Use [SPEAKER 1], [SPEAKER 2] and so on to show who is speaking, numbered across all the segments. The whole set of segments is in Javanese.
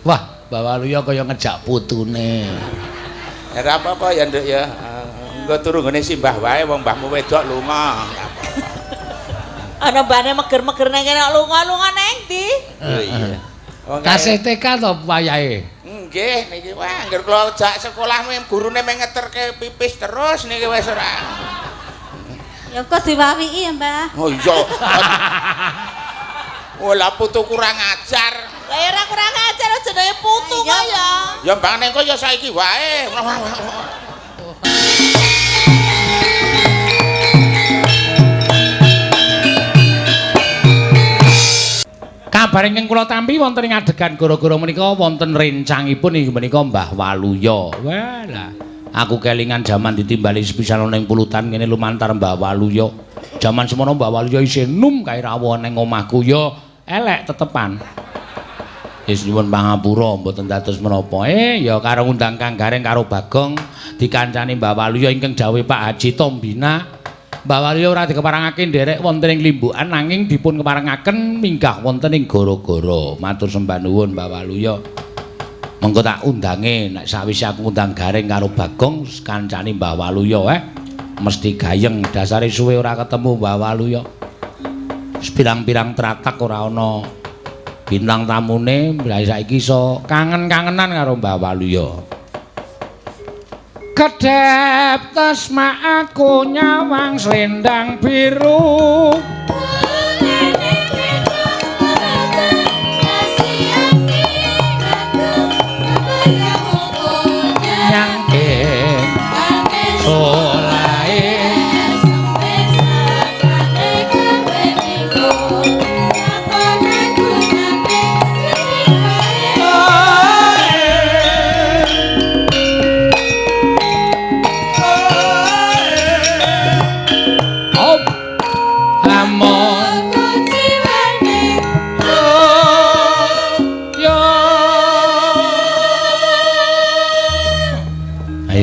[SPEAKER 1] Wah, Mbak Waluya kaya ngejak putune.
[SPEAKER 2] Ya ora apa-apa ya, Nduk ya. Engko turu ngene simbah wae wong mbahmu wedok lunga.
[SPEAKER 3] Ana mbane meger-meger nang kene lunga-lunga nang ndi?
[SPEAKER 2] Oh iya.
[SPEAKER 1] Kasih TK to wayahe?
[SPEAKER 2] Nggih, niki wah anggere kula jak sekolah gurune meh ngeterke pipis terus niki wis ora.
[SPEAKER 4] Ya kok diwawiki ya, Mbah.
[SPEAKER 2] Oh iya. Wala putu kurang ajar.
[SPEAKER 3] Lah ora kurang ajar jenenge putu kok ya.
[SPEAKER 2] Ya mbang ning kok ya saiki wae.
[SPEAKER 1] Kabar ingkang kula tampi wonten ing adegan gara-gara menika wonten rencangipun inggih menika Mbah Waluya. Walah, aku kelingan jaman ditimbali sepisan ana ing pulutan ngene lumantar Mbah Waluya. Jaman semono Mbah Waluya isih enom kae rawuh ning omahku ya elek tetepan. Wis nyuwun pangapura mboten dados menapa. Ya karo ngundang Kang Gareng karo Bagong dikancani Mbah Waluya ingkang dawuh Pak Haji Tombina. Mbah Waluya ora dikeparangake nderek wonten ing Limbukan nanging dipun keparengaken minggah wonten ing Goro-Goro. Matur sembah nuwun Mbah Waluya. Mengko tak undange nek sawise aku ngundang Gareng karo Bagong kancani Mbah Waluya mesti gayeng dasare suwe ora ketemu Mbah Waluya. Wis pirang-pirang tratak ora ana bintang tamune, mulai saiki iso kangen-kangenan karo Mbah Waluya. Kedep tesma aku nyawang selendang biru nyangking solae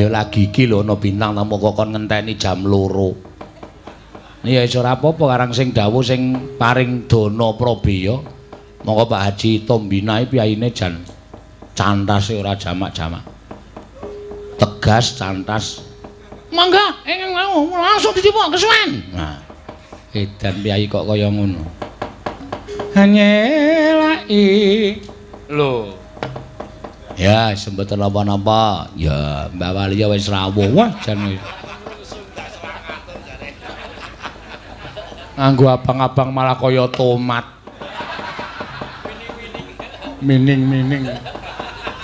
[SPEAKER 1] lagi iki lho ana bintang tamu kokon ngenteni jam 2. Ya iso ora apa-apa karang sing dawuh sing paring dana Prabeya. Monggo Pak Haji Tombina piyayine jan cantas ora jamak-jamak. Tegas cantas. Mangga ingkang mau langsung dicipok kesuwen. Nah. Edan piyai kok kaya ngono. Hanyelaki. Lho. Ya, semboten napa-napa. Ya, Mbak Waluya wis rawuh. Wah, jan wis. Nganggo abang-abang malah kaya tomat. Mining-mining.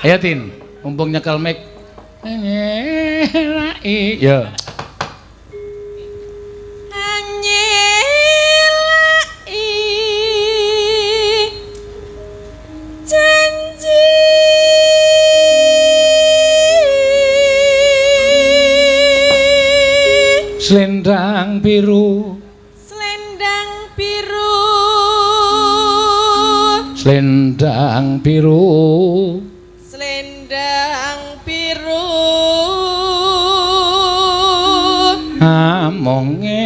[SPEAKER 1] Ayo Tin, mumpung nyekel mic. Nyelaki. Ya. Selendang biru,
[SPEAKER 3] Selendang biru,
[SPEAKER 1] selendang biru,
[SPEAKER 3] selendang biru,
[SPEAKER 1] amonge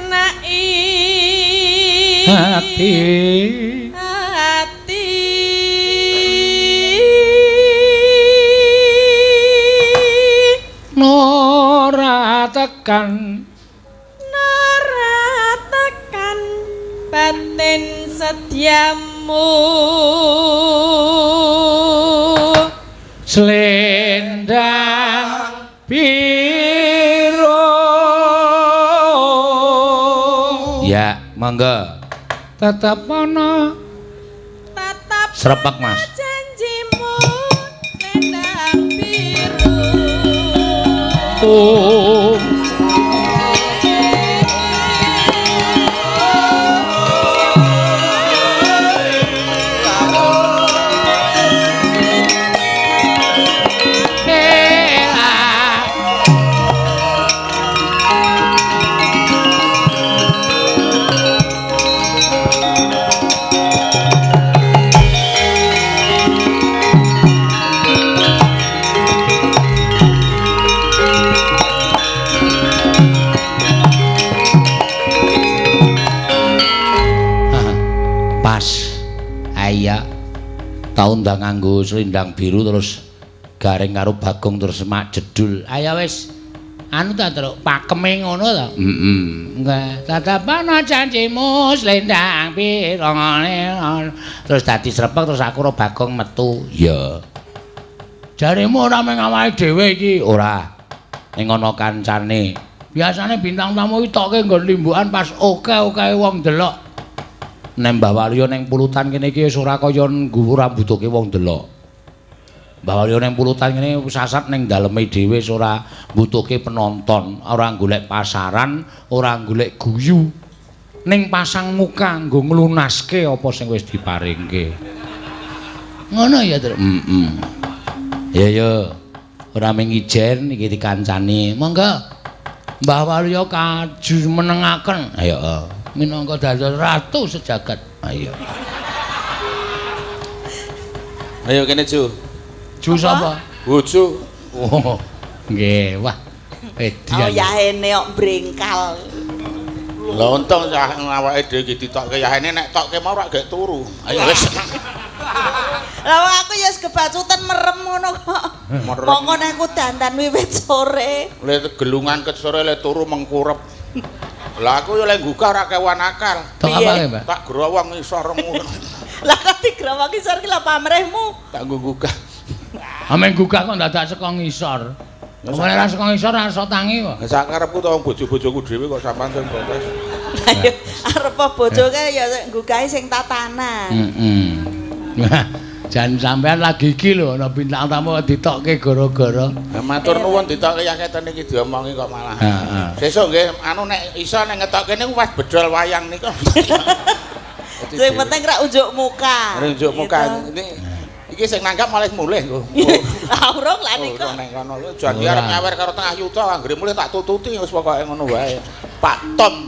[SPEAKER 3] nai
[SPEAKER 1] hati Nora tekan
[SPEAKER 3] batin setiamu
[SPEAKER 1] selendang biru. Ya, monggo. Tetap ana.
[SPEAKER 3] Tetap
[SPEAKER 1] Srepak, Mas.
[SPEAKER 3] Janjimu selendang biru.
[SPEAKER 1] Oh. pas. Iya. Tau ndang nganggo selindang biru terus garing karo Bagong terus semak jedul. Ayo wis. Anu ta Truk, pakeme ngono ta? Enggak. Tatapan janjimu selendang biru. Terus dadi srepeg terus aku karo Bagong metu. Ya. Jarimu ora mung awake dhewe iki, ora. Ning ana kancane. Biasane bintang tamu iki tokke nggon limbukan pas oke-oke wong delok. Nek Mbah Waluya ning pulutan kene iki wis ora kaya ngguwu rambutuke wong delok. Mbah Waluya ning pulutan kene sasat ning daleme dhewe wis ora mbutuhke penonton, ora golek pasaran, ora golek guyu. Ning pasang muka nggo nglunaske apa sing wis diparingke. Ngono ya, Tru. Ya. Ora mung ijen iki dikancani. Monggo. Mbah Waluya kaju menengaken. Ayo. Minangka dados ratu sejagat. Ayo.
[SPEAKER 2] Ayo kene Ju.
[SPEAKER 1] Ju sapa?
[SPEAKER 2] Bojo.
[SPEAKER 1] Oh. Nggih, wah.
[SPEAKER 3] Oh yahene kok brengkal.
[SPEAKER 2] Lah untung awake dhewe iki ditokke yahene nek tokke mau ora gek turu. Ayo wis.
[SPEAKER 3] Lah aku ya wis kebacutan merem ngono kok. Pokoknya aku dandan wiwit sore.
[SPEAKER 2] Le gelungan ket sore le turu mengkurep. Lah aku yo le gugah ora kewan akal.
[SPEAKER 1] Tok apa ya, Mbak?
[SPEAKER 2] Tak growong isormu.
[SPEAKER 3] Lah kok digrawang isor ki lah pamrihmu.
[SPEAKER 2] Tak gugah.
[SPEAKER 1] Ameng gugah kok dadak saka ngisor. Omane ra saka ngisor ra iso tangi kok.
[SPEAKER 2] Sak karepku to bojo-bojoku dhewe kok sampean sing protes.
[SPEAKER 3] Lah yo arep bojoke ya nggugahi sing tatanan.
[SPEAKER 1] Jan sampean lagi iki lho ana bintang tamu ditokke gara-gara.
[SPEAKER 2] Matur nuwun ditokke yaketen iki diomongi kok malah. Sesuk nggih anu nek iso nek ngetokke niku pas bedol wayang niku.
[SPEAKER 3] Sing penting ra unjuk muka.
[SPEAKER 2] Unjuk muka. Iki sing nanggap malah mulih kok.
[SPEAKER 3] Urung lah niku.
[SPEAKER 2] Nek kono janji arep nyawer karo tengah yuta anggere mulih tak tututi wis pokoke ngono wae. Pak Tom.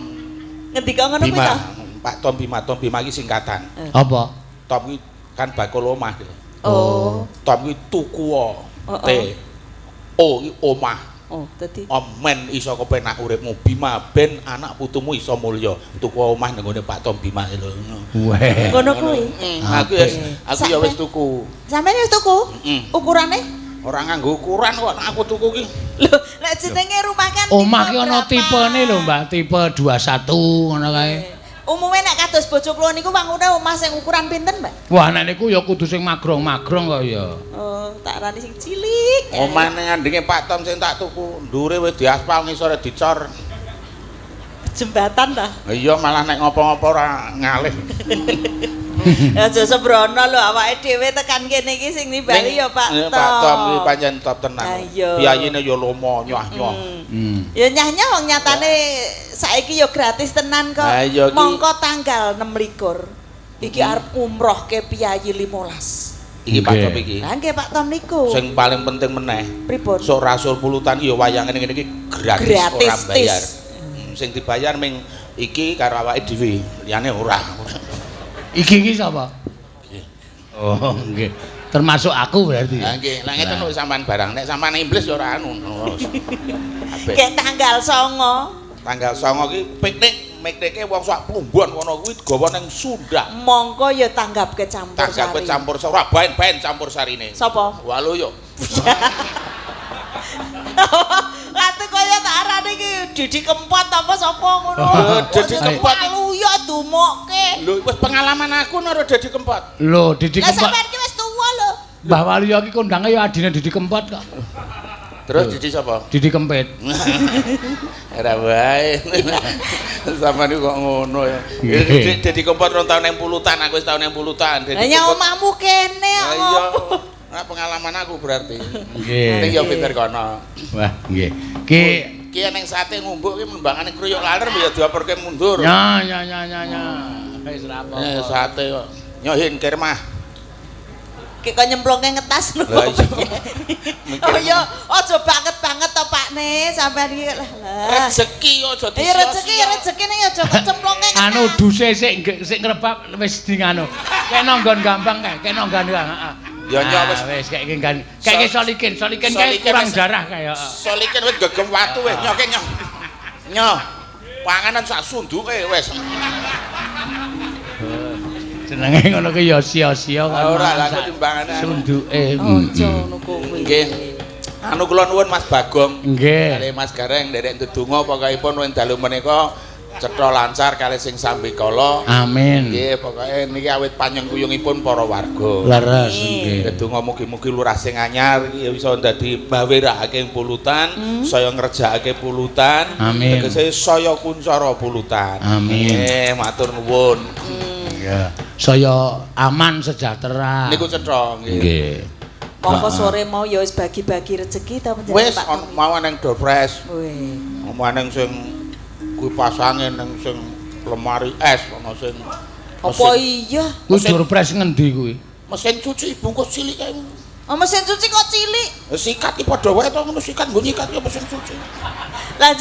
[SPEAKER 3] Ngendika ngono kuwi to?
[SPEAKER 2] Pak Tom Bima iki singkatan.
[SPEAKER 1] Apa?
[SPEAKER 2] Tom iki kan bakul omah.
[SPEAKER 3] Oh.
[SPEAKER 2] Tom iki tuku T. O iki omah.
[SPEAKER 3] Oh, dadi
[SPEAKER 2] Omen iso kepenak uripmu Bima ben anak putumu iso mulya. Tuku omah nang ngene Pak Tom Bima lho.
[SPEAKER 1] Weh.
[SPEAKER 3] ngono kuwi.
[SPEAKER 2] Aku ya wis tuku.
[SPEAKER 3] Sampeyan wis tuku? Ukurane?
[SPEAKER 2] Ora nganggo ukuran kok aku tuku ki.
[SPEAKER 3] Lho, nek jenenge rumah kan
[SPEAKER 1] Omah ki ana tipene lho, Mbak, tipe 21 ngono kae.
[SPEAKER 3] Umume nek kados bojo kula niku wangune omah sing ukuran pinten, Mbak?
[SPEAKER 1] Wah, nek niku ya kudu sing magrong-magrong kok ya.
[SPEAKER 3] Oh, tak rani sing cilik.
[SPEAKER 2] Omah ning ngandenge Pak Tom sing tak tuku, ndure wis diaspal ngisore dicor.
[SPEAKER 3] Jembatan ta?
[SPEAKER 2] Iya malah nek ngopo-ngopo ora ngalih.
[SPEAKER 3] Aja sembrono lho awake dhewe tekan kene iki sing nimbali ya Pak Tom.
[SPEAKER 2] Pak Tom iki pancen top tenan.
[SPEAKER 3] Ayo.
[SPEAKER 2] Biyayine ya lomo nyah-nyah.
[SPEAKER 3] Ya nyah-nyah wong nyatane saiki ya gratis tenan kok.
[SPEAKER 2] Ayo,
[SPEAKER 3] Mongko tanggal 26 iki arep umroh ke piyayi 15.
[SPEAKER 2] Iki Pak Tom iki.
[SPEAKER 3] Lah nggih Pak Tom niku.
[SPEAKER 2] Sing paling penting meneh.
[SPEAKER 3] Pripun?
[SPEAKER 2] Sok rasul pulutan ya wayange ngene iki gratis ora bayar. Sing dibayar ming iki karo awake dhewe, liyane ora.
[SPEAKER 1] Iki sapa? Oh, nggih. Termasuk aku berarti.
[SPEAKER 2] Lah nggih, lek ngeten kok sampean barang nek sampean iblis ya ora anu.
[SPEAKER 3] Kayak tanggal 9.
[SPEAKER 2] Tanggal 9 ki piknike wong sak plumbon ngono kuwi gawa ning Sunda.
[SPEAKER 3] Mongko ya tanggap kecampur sari.
[SPEAKER 2] Tanggap kecampur sari, ora baen-baen campur sarine.
[SPEAKER 3] Sapa?
[SPEAKER 2] Waluya.
[SPEAKER 3] Kate kaya tak arane iki Didi Kempot apa sapa ngono.
[SPEAKER 2] Didi Kempot
[SPEAKER 3] Waluya dumokke.
[SPEAKER 2] Lho wis pengalaman aku karo Didi Kempot.
[SPEAKER 1] Lho, Didi
[SPEAKER 3] Lah
[SPEAKER 1] Kempot.
[SPEAKER 3] sampeyan ki wis tuwa lho.
[SPEAKER 1] Mbah Waluya iki kondange ya adine Didi Kempot kok.
[SPEAKER 2] Terus Didi sapa?
[SPEAKER 1] Didi Kempit.
[SPEAKER 2] Ora wae. Sampeyan kok ngono ya. Didi Kempot rong taun ning pulutan, aku wis taun ning pulutan.
[SPEAKER 3] Lah nyang omahmu kene kok.
[SPEAKER 2] Iya. Nah, pengalaman aku berarti.
[SPEAKER 1] Nggih.
[SPEAKER 2] Ning ya pinter kono.
[SPEAKER 1] Wah, nggih. Ki
[SPEAKER 2] ning sate ngumbuk ki mbangane kruyuk laler ya dioperke mundur.
[SPEAKER 1] Ya. Wis ra apa.
[SPEAKER 2] Sate kok. Nyohin kirmah.
[SPEAKER 3] Ki kok nyemplungke ngetas lho.
[SPEAKER 2] Lah iya.
[SPEAKER 3] Oh ya, aja banget-banget to Pakne, sampean iki lah.
[SPEAKER 2] Rezeki aja
[SPEAKER 3] Ya rezekine ya aja kecemplungke ngetas.
[SPEAKER 1] Anu duse sik ngrebab wis di nganu. Kena nggon gampang kae, kena nggon heeh.
[SPEAKER 2] Ya nyok
[SPEAKER 1] wis kayak kan. Kayak solikin kae kurang darah kae heeh.
[SPEAKER 2] Solikin wis gegem watu wis nyoke nyoh. Nyoh. Panganan sak sunduke wis.
[SPEAKER 1] Jenenge ngono ki ya sia-sia kok.
[SPEAKER 2] Ora lah kok timbangane.
[SPEAKER 1] Sunduke.
[SPEAKER 3] Ojo ngono kuwi.
[SPEAKER 2] Nggih. Anu kula nuwun Mas Bagong.
[SPEAKER 1] Nggih.
[SPEAKER 2] Kali Mas Gareng nderek ndedonga pokokipun wen dalu menika cetha lancar kali sing sambikala.
[SPEAKER 1] Amin.
[SPEAKER 2] Nggih, pokoke niki awit panyengkuyungipun para warga.
[SPEAKER 1] Leres nggih.
[SPEAKER 2] Ndedonga mugi-mugi lurah sing anyar ya bisa dadi bawerake pulutan, saya ngerjakake pulutan.
[SPEAKER 1] Amin.
[SPEAKER 2] Tegese saya kuncara pulutan.
[SPEAKER 1] Amin.
[SPEAKER 2] Nggih, matur nuwun.
[SPEAKER 1] Ya. Saya aman sejahtera.
[SPEAKER 2] Niku cetha nggih.
[SPEAKER 1] Nggih.
[SPEAKER 3] Monggo sore mau ya wis bagi-bagi rezeki ta panjenengan
[SPEAKER 2] Wis
[SPEAKER 3] Pak.
[SPEAKER 2] mau nang dopres.
[SPEAKER 3] Wih.
[SPEAKER 2] Mau nang sing kuwi pasange nang sing lemari es ana sing
[SPEAKER 3] Apa iya?
[SPEAKER 1] Kuwi surprise ngendi kuwi?
[SPEAKER 2] mesin cuci bungkus cilik kae.
[SPEAKER 3] Oh, mesin cuci kok cilik.
[SPEAKER 2] Sikat iki padha wae to ngono sikat nggo nyikat ya mesin cuci.
[SPEAKER 3] Lah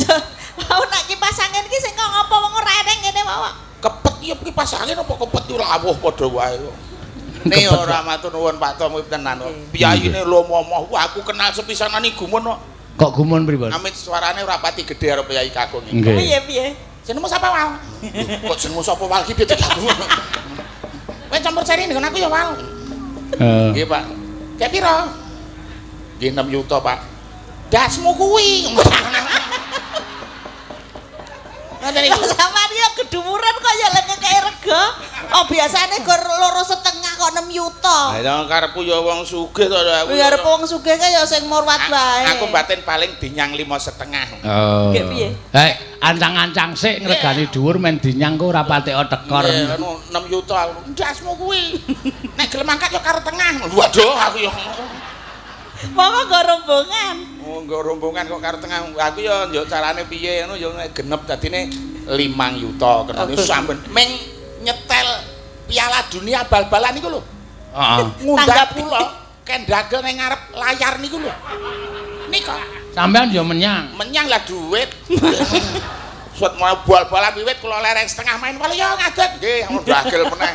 [SPEAKER 3] mau nak kipas angin ki sing kok ngopo wong ora eneng ngene wae.
[SPEAKER 2] Kepet ya kipas angin apa kepet yo lawuh padha wae. Nih ora matur nuwun Pak Tom tenan. Piyayine lomo-moh aku kenal sepisanan iki gumun kok.
[SPEAKER 1] Kok gumun pripun?
[SPEAKER 2] Amit suarane ora pati gedhe karo Piyai Kakung iki.
[SPEAKER 1] Nggih.
[SPEAKER 3] Piye?
[SPEAKER 2] Jenengmu sapa wae? Kok jenengmu sapa wae iki piye aku. Kowe campur sari nggon aku ya wae. Nggih Pak. Kayak piro? Nggih 6 juta Pak. Dasmu kuwi. Ngoten iki.
[SPEAKER 3] Sampeyan ya gedumuran kok ya lek kaya rega. Oh biasane gor 2,5 kok 6 yuta.
[SPEAKER 2] Lah karepku ya wong sugih to aku.
[SPEAKER 3] Ya arep wong sugih ka ya sing murwat wae.
[SPEAKER 2] Aku batin paling dinyang 5,5.
[SPEAKER 1] Oh.
[SPEAKER 3] Nggih piye?
[SPEAKER 1] Hei, ancang-ancang sik ngregani dhuwur men dinyang ku ora patek tekor.
[SPEAKER 2] Iya, anu 6 juta aku. Dasmu kuwi. Nek gelem angkat ya karo tengah. Waduh aku ya.
[SPEAKER 3] Monggo go rombongan.
[SPEAKER 2] Oh, nggo rombongan kok karo tengah. Aku ya yo carane piye ngono ya genep dadine 5 juta kenane sampean meng nyetel Piala Dunia bal-balan niku lho.
[SPEAKER 1] Heeh.
[SPEAKER 2] Ngundang kula kendagel ning ngarep layar niku lho. Nika
[SPEAKER 1] Sampeyan yo menyang.
[SPEAKER 2] menyang lah duit. Suat mau bal-balan wiwit kula lereng setengah main wali yo ngadeg nggih ndagel meneh.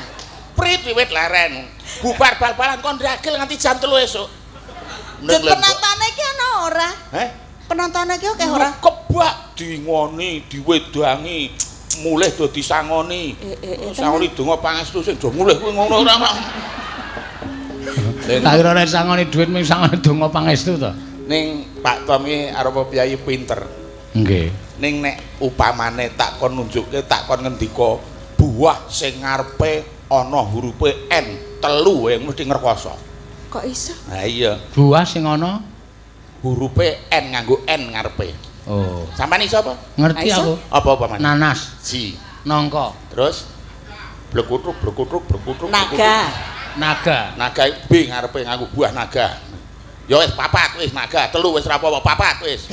[SPEAKER 2] Prit wiwit leren. Bubar bal-balan kon ndagel nganti jam 3 esuk.
[SPEAKER 3] Penontonnya iki ana ora?
[SPEAKER 2] Heh?
[SPEAKER 3] Penontonnya iki akeh ora?
[SPEAKER 2] Kebak dingoni, diwedangi, mulih do disangoni. Sangoni donga pangestu sing do mulih kuwi ngono ora.
[SPEAKER 1] Tak kira nek sangoni dhuwit mung sangoni donga pangestu to.
[SPEAKER 2] Ning Pak Tom iki arepa piyai pinter.
[SPEAKER 1] Nggih.
[SPEAKER 2] Ning nek upamane tak kon nunjukke tak kon ngendika buah sing ngarepe ana hurufe N 3 mesti ngrekoso.
[SPEAKER 3] Kok iso?
[SPEAKER 2] Ha iya,
[SPEAKER 1] Buah sing ana
[SPEAKER 2] hurufe N nganggo N ngarepe.
[SPEAKER 1] oh,
[SPEAKER 2] Sampeyan iso apa?
[SPEAKER 1] ngerti
[SPEAKER 3] Aisyah?
[SPEAKER 1] aku.
[SPEAKER 2] Apa upamane?
[SPEAKER 1] Nanas,
[SPEAKER 2] Si.
[SPEAKER 1] nangka,
[SPEAKER 2] Terus blekutruk.
[SPEAKER 3] Naga.
[SPEAKER 1] naga.
[SPEAKER 2] Naga B ngarepe nganggo buah naga. Ya wis papat wis naga, 3 wis ora apa-apa, papat wis.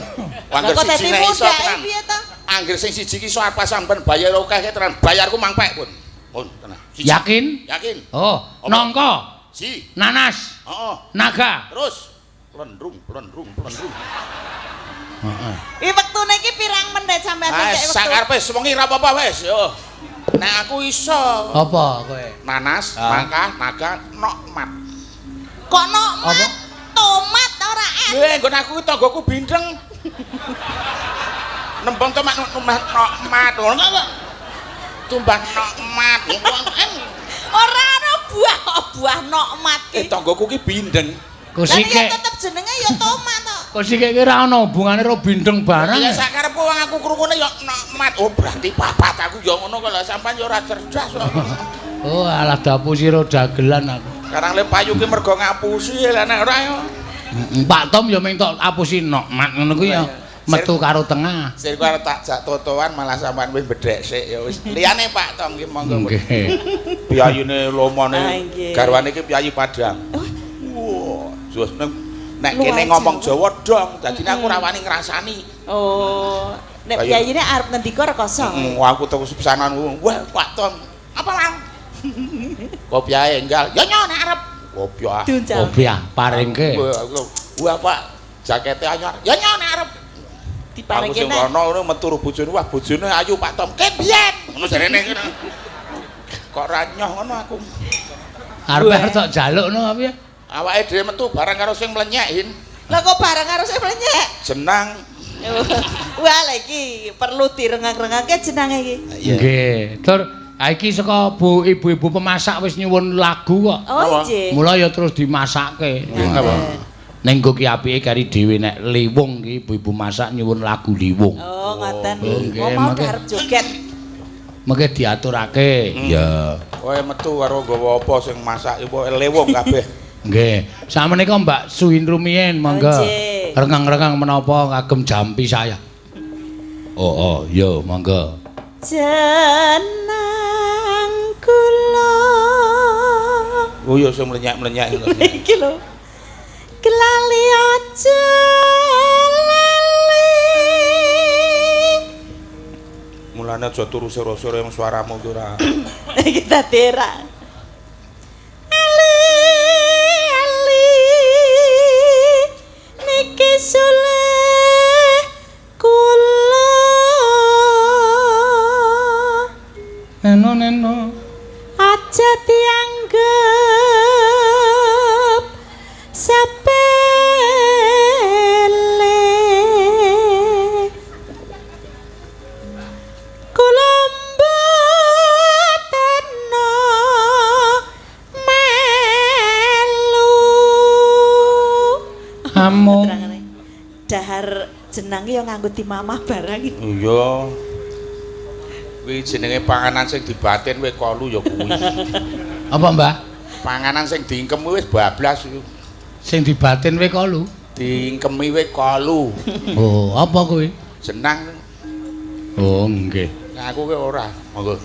[SPEAKER 2] Angger
[SPEAKER 3] Kok dadi
[SPEAKER 2] siji nek iso
[SPEAKER 3] muda
[SPEAKER 2] tenan.
[SPEAKER 3] piye to?
[SPEAKER 2] Angger sing siji ki iso apa sampean bayar akeh tenan, bayarku mangpek pun. Pun tenan. Siji.
[SPEAKER 1] Yakin?
[SPEAKER 2] Yakin.
[SPEAKER 1] Oh,
[SPEAKER 2] Apa?
[SPEAKER 1] nangka,
[SPEAKER 2] Si.
[SPEAKER 1] nanas,
[SPEAKER 2] Heeh.
[SPEAKER 1] naga.
[SPEAKER 2] Terus plendrung.
[SPEAKER 1] Heeh.
[SPEAKER 3] Iki wektune iki pirang menit sampean
[SPEAKER 2] Ah,
[SPEAKER 3] cek
[SPEAKER 2] sak
[SPEAKER 3] wektu?
[SPEAKER 2] karepe sewengi ra apa-apa wis, yo. Nek aku iso.
[SPEAKER 1] Apa kowe?
[SPEAKER 2] Nanas,
[SPEAKER 1] Ah.
[SPEAKER 2] mangka, naga, nokmat.
[SPEAKER 3] Kok nokmat?
[SPEAKER 1] Apa?
[SPEAKER 3] Tomat ora es.
[SPEAKER 2] Nggon aku iki tanggoku bindeng. Nembang tomat nokmat. Ngono kok. Tumbang nokmat.
[SPEAKER 3] Ora ana buah nokmat ki.
[SPEAKER 2] Tanggoku ki bindeng.
[SPEAKER 3] Lah ya
[SPEAKER 1] Kusike,
[SPEAKER 3] tetep jenenge ya tomat to.
[SPEAKER 1] kusike ki ora ana hubungane karo bindeng barang.
[SPEAKER 2] Ya sak karepku wong aku krungune ya nokmat. Oh, berarti papat aku ya ngono kok lha sampean ya ora cerdas kok.
[SPEAKER 1] Oh, alah dapusi ro dagelan aku.
[SPEAKER 2] Sekarang le payu ki mergo ngapusi lah nek ora ya.
[SPEAKER 1] Pak Tom ya mung tok apusi nokmat ngono kuwi ya metu karo tengah.
[SPEAKER 2] Sir ku arep tak jak totoan malah sampean wis bedhek sik ya wis. Liyane Pak Tom ki monggo.
[SPEAKER 1] Nggih.
[SPEAKER 2] Piyayine lomone
[SPEAKER 3] Ah, nggih.
[SPEAKER 2] garwane ki piyayi Padang. Wah, jos nek
[SPEAKER 3] Luar
[SPEAKER 2] kene ngomong
[SPEAKER 3] Jawa.
[SPEAKER 2] Jawa dong, dadine aku ora wani ngrasani.
[SPEAKER 3] Oh, nek
[SPEAKER 2] Kayak-
[SPEAKER 3] piyayine arep ngendika rekoso.
[SPEAKER 2] Aku tuku sepisanan wah Pak Tom. Apa Mang? Kopiahe enggal. Ya nyo nek arep. Kopiah.
[SPEAKER 3] Duncal.
[SPEAKER 1] Kopiah paringke.
[SPEAKER 2] Wah Pak, jakete anyar. Ya nyo nek arep. Aku
[SPEAKER 3] Diparingke
[SPEAKER 2] sing
[SPEAKER 3] nek.
[SPEAKER 2] ana ngono metu bojone, wah bojone ayu Pak Tom. Kebiyen. Ngono jarene ngono. Kok ra nyoh ngono aku.
[SPEAKER 1] Arep tok jaluk no apa ya?
[SPEAKER 2] Awake dhewe metu bareng karo sing mlenyekin.
[SPEAKER 3] Lah kok bareng karo sing mlenyek.
[SPEAKER 2] Jenang.
[SPEAKER 3] Wah, lha iki perlu direngak-rengake jenenge iki.
[SPEAKER 1] Nggih. Tur Iki saka ibu-ibu pemasak wis nyuwun lagu kok.
[SPEAKER 3] Oh nggih.
[SPEAKER 1] Mula ya terus dimasakke.
[SPEAKER 2] Napa?
[SPEAKER 1] Ning nggo ki apike kari dhewe nek liwung ki ibu-ibu masak nyuwun lagu liwung.
[SPEAKER 3] Oh ngoten.
[SPEAKER 1] Nggih,
[SPEAKER 3] Mau arep joget.
[SPEAKER 1] Mengke diaturake. Ya.
[SPEAKER 2] Kowe metu karo nggawa apa sing masak iku lewung kabeh.
[SPEAKER 1] Nggih. Sakmenika Mbak Suhin rumiyin monggo.
[SPEAKER 3] Nggih.
[SPEAKER 1] Renggang-renggang menapa kagem jampi saya. Oh, yo monggo.
[SPEAKER 3] Jeneng kula.
[SPEAKER 2] Oh ya sing mlenyek-mlenyek
[SPEAKER 3] Iki lho. Kelali aja lali.
[SPEAKER 2] mulane aja turu sira-sira yang suaramu ki ora.
[SPEAKER 3] Iki dadi ra. Ali ali niki sule kula.
[SPEAKER 1] Neno.
[SPEAKER 3] Aja dianggep sepele. Kula mboten melu.
[SPEAKER 1] Amung.
[SPEAKER 3] Dahar jenenge ya nganggo timamah barang iki.
[SPEAKER 2] Iya. Kuwi jenenge panganan sing dibatin kowe kolu ya kuwi.
[SPEAKER 1] Apa, Mbah?
[SPEAKER 2] Panganan sing diingkem kuwi wis bablas iku.
[SPEAKER 1] Sing dibatin we kolu.
[SPEAKER 2] Diingkemi kowe kolu.
[SPEAKER 1] Oh, apa kuwi?
[SPEAKER 2] Jenang.
[SPEAKER 1] Oh, nggih.
[SPEAKER 2] Aku kowe ora. Monggo.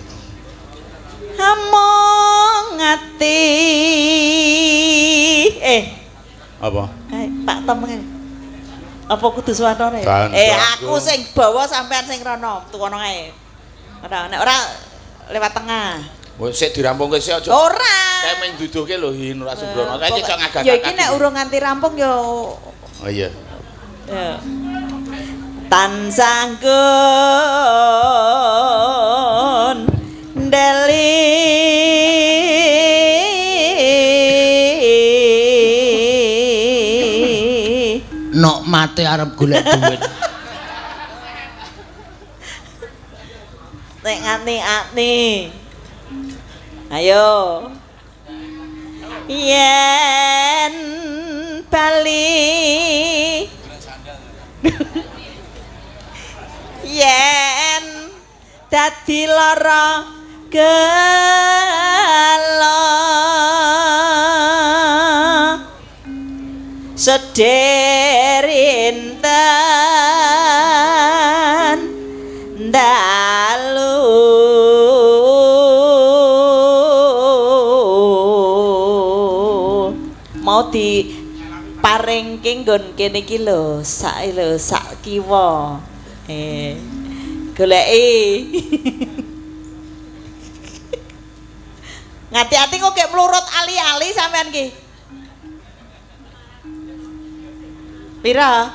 [SPEAKER 3] Among ati.
[SPEAKER 2] Apa?
[SPEAKER 3] Pak Tom kan. Apa kudu suwanane? Aku sing bawa sampean sing rono, tukono ae. Ora nek ora lewat tengah.
[SPEAKER 2] Wis sik dirampungke sik aja.
[SPEAKER 3] Ora.
[SPEAKER 2] Kayak ming duduhke lho Hin ora sembrono. Kayak cocok ngagak.
[SPEAKER 3] Ya iki nek urung nganti rampung ya.
[SPEAKER 2] Oh iya.
[SPEAKER 3] Ya. Tansah kun ndeli
[SPEAKER 1] nok mate arep golek duit.
[SPEAKER 3] nek nganti-ati. Ayo. Yen bali yen dadi lara gelo sederinten dalu mau di paringke nggon kene iki lho sak kiwa goleki ngati-ati kok gek mlurut ali-ali sampean ki pira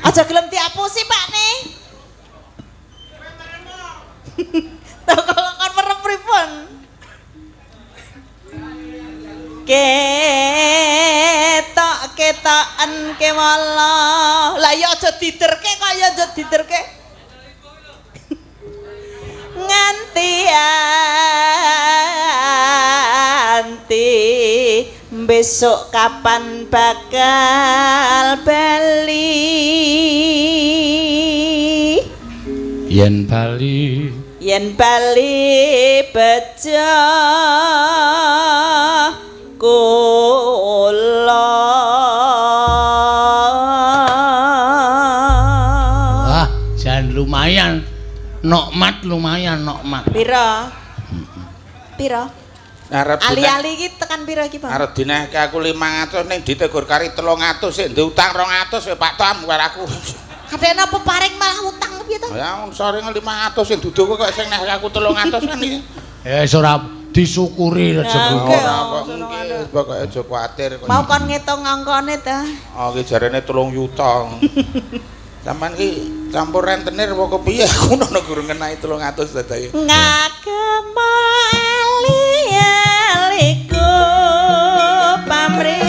[SPEAKER 3] aja gelem diapusi Pak nih kon merem pripun ketoken kewala lah ya aja diderke kok ya aja diderke nganti anti besok kapan bakal bali
[SPEAKER 1] Yen bali
[SPEAKER 3] bejo kula
[SPEAKER 1] wah jan lumayan nokmat
[SPEAKER 3] pira
[SPEAKER 2] Arep
[SPEAKER 3] ali-ali iki tekan pira iki Pak
[SPEAKER 2] arep dinehke aku 500 ning ditegur kari 300 sik ndek utang 200 ya Pak Tom karo aku.
[SPEAKER 3] Kadene apa paring malah utang piye to?
[SPEAKER 2] Ya saring 500 sing duduh kok sing nehke aku 300 kan iki.
[SPEAKER 1] Wis ora disyukuri rezeki.
[SPEAKER 2] Ora kok pokoke aja kuwatir.
[SPEAKER 3] Mau kon ngitung angkane ta?
[SPEAKER 2] Oh iki jarene 3 juta. Sampeyan ki campur rentenir apa kepiye aku nono guru ngenai 300 dadae.
[SPEAKER 3] Ngagem ali-aliku pamrih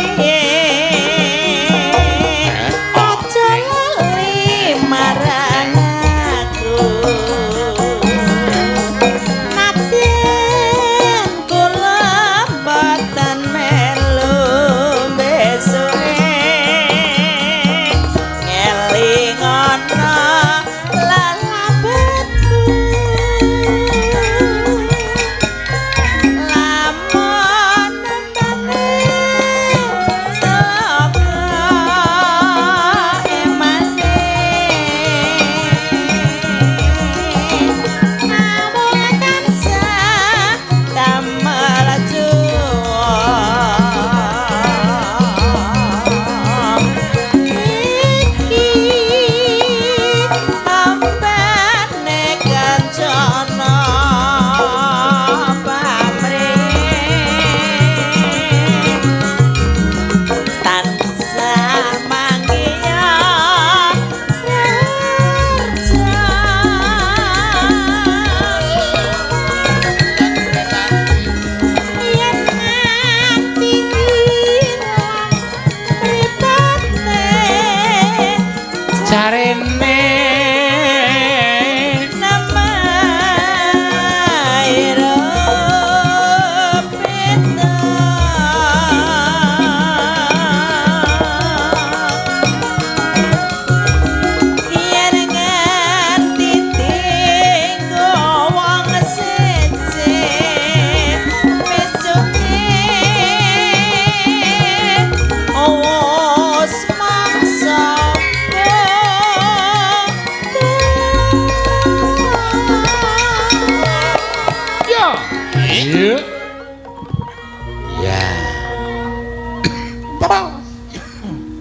[SPEAKER 1] jarene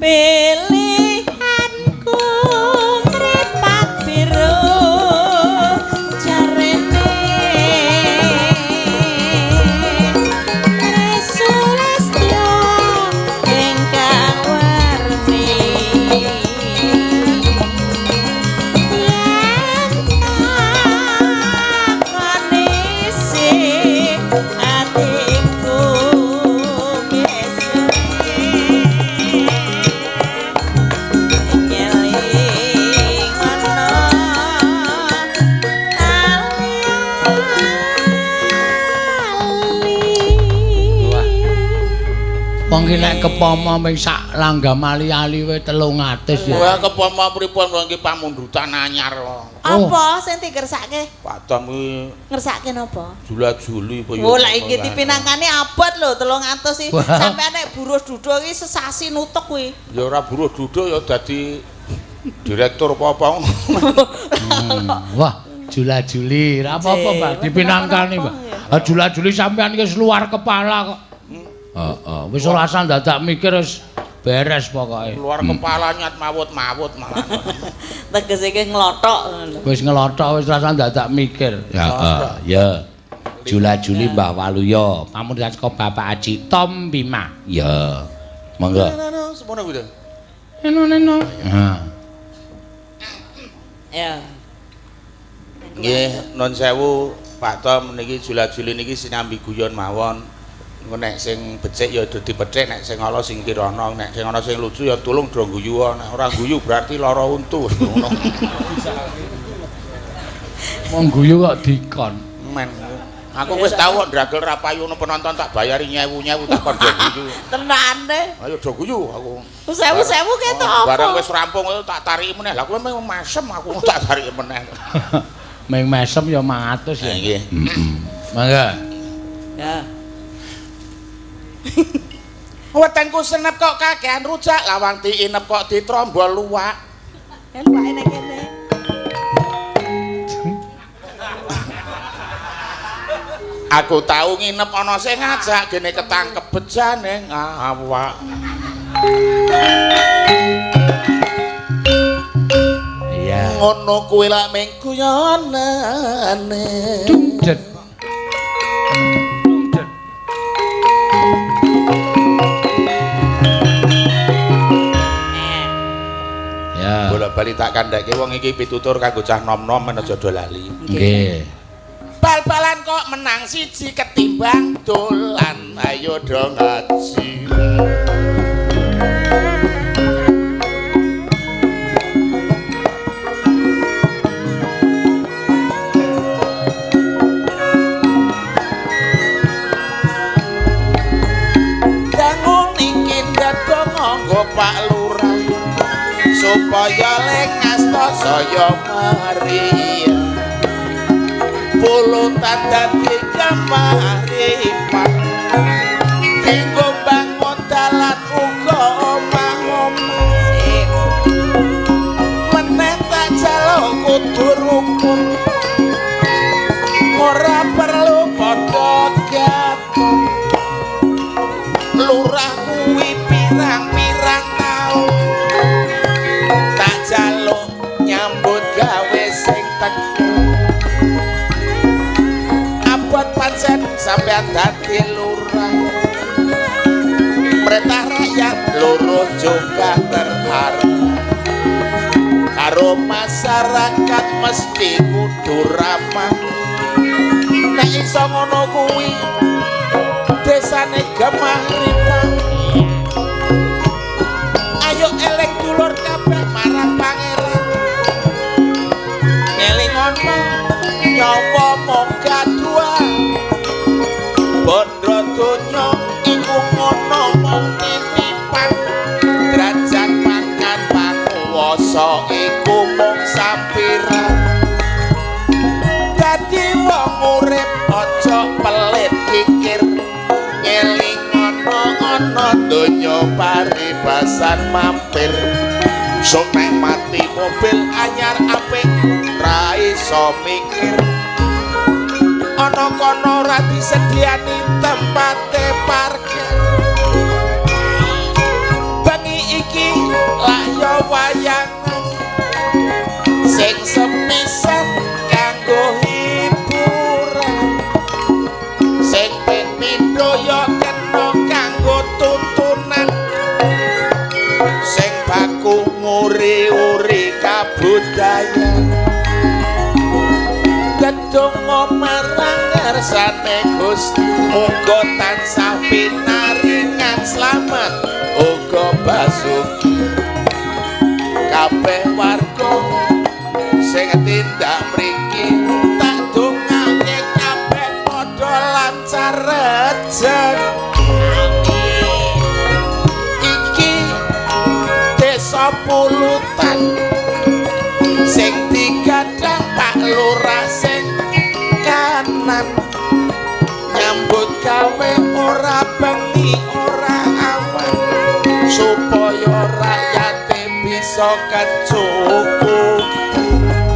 [SPEAKER 3] pilihanku mripat biru jarene Sulastya ingkang warni yen kanisi atiku
[SPEAKER 1] wong ki nek kepama ming sak langgam ali-ali wae 300 ya.
[SPEAKER 2] Wah kepama pripun wong iki pamundutan anyar.
[SPEAKER 3] Apa sing digersake?
[SPEAKER 2] Pak Tom iki
[SPEAKER 3] Ngersake napa?
[SPEAKER 2] jula-juli apa ya.
[SPEAKER 3] Oh lha iki dipinangkane abot lho 300 iki. Sampeyan nek buruh duduk iki sesasi nutuk kuwi.
[SPEAKER 2] Ya ora buruh duduk ya dadi direktur apa-apa.
[SPEAKER 1] Wah, jula-juli ra apa-apa, Pak, dipinangkani, Pak. Jula-juli sampean iki luar kepala kok. Heeh, wis ora usah dadak mikir wis beres pokoke.
[SPEAKER 2] Luar kepala nyat mawut-mawut malah.
[SPEAKER 3] Tegese iki nglothok.
[SPEAKER 1] Wis ngelothok wis ora usah dadak mikir. Ya, ya. Jula-juli Mbah Waluya, pamundutan saka Bapak Aji Tom Bima. Ya. Monggo.
[SPEAKER 2] Semono kuwi.
[SPEAKER 1] Eno. Ha.
[SPEAKER 3] Ya.
[SPEAKER 2] Nggih, nun sewu Pak Tom niki jula-juli niki sinambi guyon mawon. Engko nek sing becik ya dadi pethik, nek sing ala sing kirana, nek sing ana sing lucu ya tulung do guyu, nek ora guyu berarti lara untu ngono.
[SPEAKER 1] Wong guyu kok dikon.
[SPEAKER 2] Men. Aku wis tau kok ndragel rapayune penonton tak bayari 1000 tak kon do guyu.
[SPEAKER 3] Tenane.
[SPEAKER 2] Ayo do guyu aku.
[SPEAKER 3] 1000 ketok apa?
[SPEAKER 2] Barang wis rampung tak tariki meneh. Lah kowe memang masem aku tak tariki meneh.
[SPEAKER 1] Ming mesem ya 100 ya.
[SPEAKER 2] Nggih.
[SPEAKER 1] Mangga.
[SPEAKER 3] Ya.
[SPEAKER 2] Wetenku senep kok kakehan rujak, lawang diinep kok ditrombol luwak.
[SPEAKER 3] Ya luwake nek kene.
[SPEAKER 2] Aku tau nginep ana sing ngajak gene ketangkep bejane awak.
[SPEAKER 1] Iya.
[SPEAKER 2] Ngono kuwi lak ming guyonane.
[SPEAKER 1] Dumdet. Ya.
[SPEAKER 2] Bola-bali tak kandhake wong iki pitutur kanggo cah nom-nom men aja do lali.
[SPEAKER 1] Nggih.
[SPEAKER 2] Bal-balan kok menang siji ketimbang dolan. Ayo do ngaji. Dangun iki ndadong nganggo Pak Lurah supaya lengasta saya Maria. Pulutan dadi kamaripan dinggo bangun dalan uga omah-omah meneh tak jaluk kudu rukun ora perlu padha gaton lurah kuwi pirang-pirang taun tak jaluk nyambut gawe sing teguh pancen sampean dadi lurah perintah rakyat luruh juga terharu karo masyarakat mesti kudu ramah nek iso ngono kuwi desane gemah ripah ayo eling dulur kabeh marang pangeran nyawa moga dua bondo donya iku ngono mung titipan derajat pangkat panguwasa iku mung sampiran dadi wong urip aja pelit pikir ngeling ana donya paribasan mampir sok nek mati mobil anyar apik ra iso mikir ana kono ra disediani tempate parkir bengi iki lak yo wayangan sing sepisan kanggo hiburan sing pindho yo kena kanggo tuntunan sing baku nguri-uri kabudayan gedonga marang ngersane Gusti muga tansah pinaringan slamet uga basuki kabeh warga sing tindak mriki tak dongake kabeh padha lancar rezeki iki desa Pulutan sing digadang Pak Lurah sing kanan nyambut gawe ora bengi ora awan supaya rakyate bisa kecukupi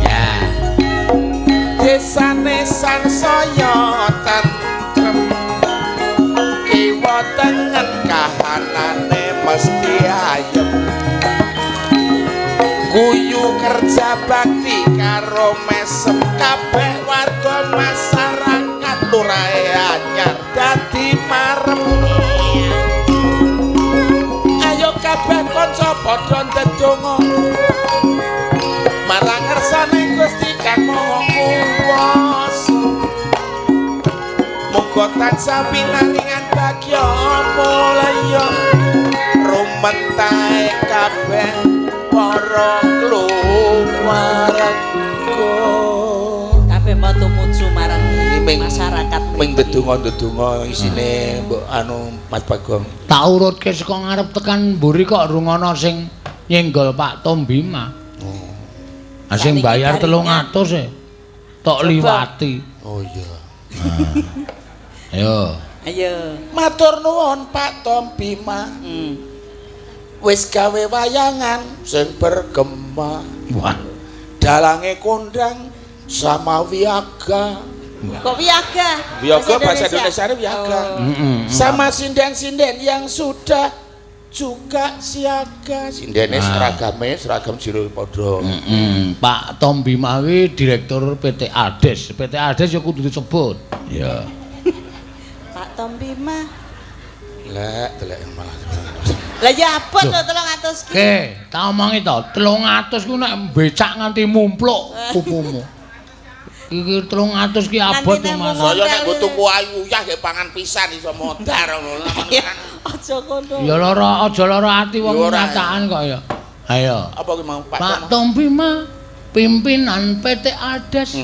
[SPEAKER 2] ya desane sansaya tentrem kiwa tengen kahanane mesti ayem guyu kerja bakti karo mesem kabeh warga masyarakat lurahe anyar dadi marem ayo kabeh kanca padha ndedonga marang ngersane Gusti Kang Maha Kuwasa muga tansah pinaringan bagya mulya rumentahe kabeh para keluarga
[SPEAKER 3] kabeh mau tumuju marang masyarakat
[SPEAKER 2] ming ndedonga-ndedonga isine mbok anu Mas Bagong
[SPEAKER 1] tak urutke saka ngarep tekan mburi kok rungono sing nyenggol Pak Tom Bima sing bayar 300 e tok liwati
[SPEAKER 2] oh iya
[SPEAKER 3] ayo
[SPEAKER 2] matur nuwun Pak Tom Bima wis gawe wayangan sing bergema
[SPEAKER 1] wah
[SPEAKER 2] dalange kondang sama wiaga
[SPEAKER 3] kok wiaga
[SPEAKER 2] bahasa Indonesia ini wiaga sama sinden-sinden yang sudah juga siaga sindene seragam jero padha
[SPEAKER 1] Pak Tom Bima kuwi direktur PT Ades ya kudu disebut ya
[SPEAKER 3] Pak Tom Bima
[SPEAKER 2] lah delek malah
[SPEAKER 3] lah ya apa to 300 ki
[SPEAKER 1] tak omongi to 300 ku nek becak nganti mumpluk pupumu iki 300 ki abot to Mas
[SPEAKER 2] saya nek nggo tuku ayu yah ge pangan pisan iso modar ngono
[SPEAKER 3] aja kono
[SPEAKER 1] ya aja lara ati wong nyataan kok ya ayo
[SPEAKER 2] apa ki mau
[SPEAKER 1] Pak Tom Bima pimpinan PT Ades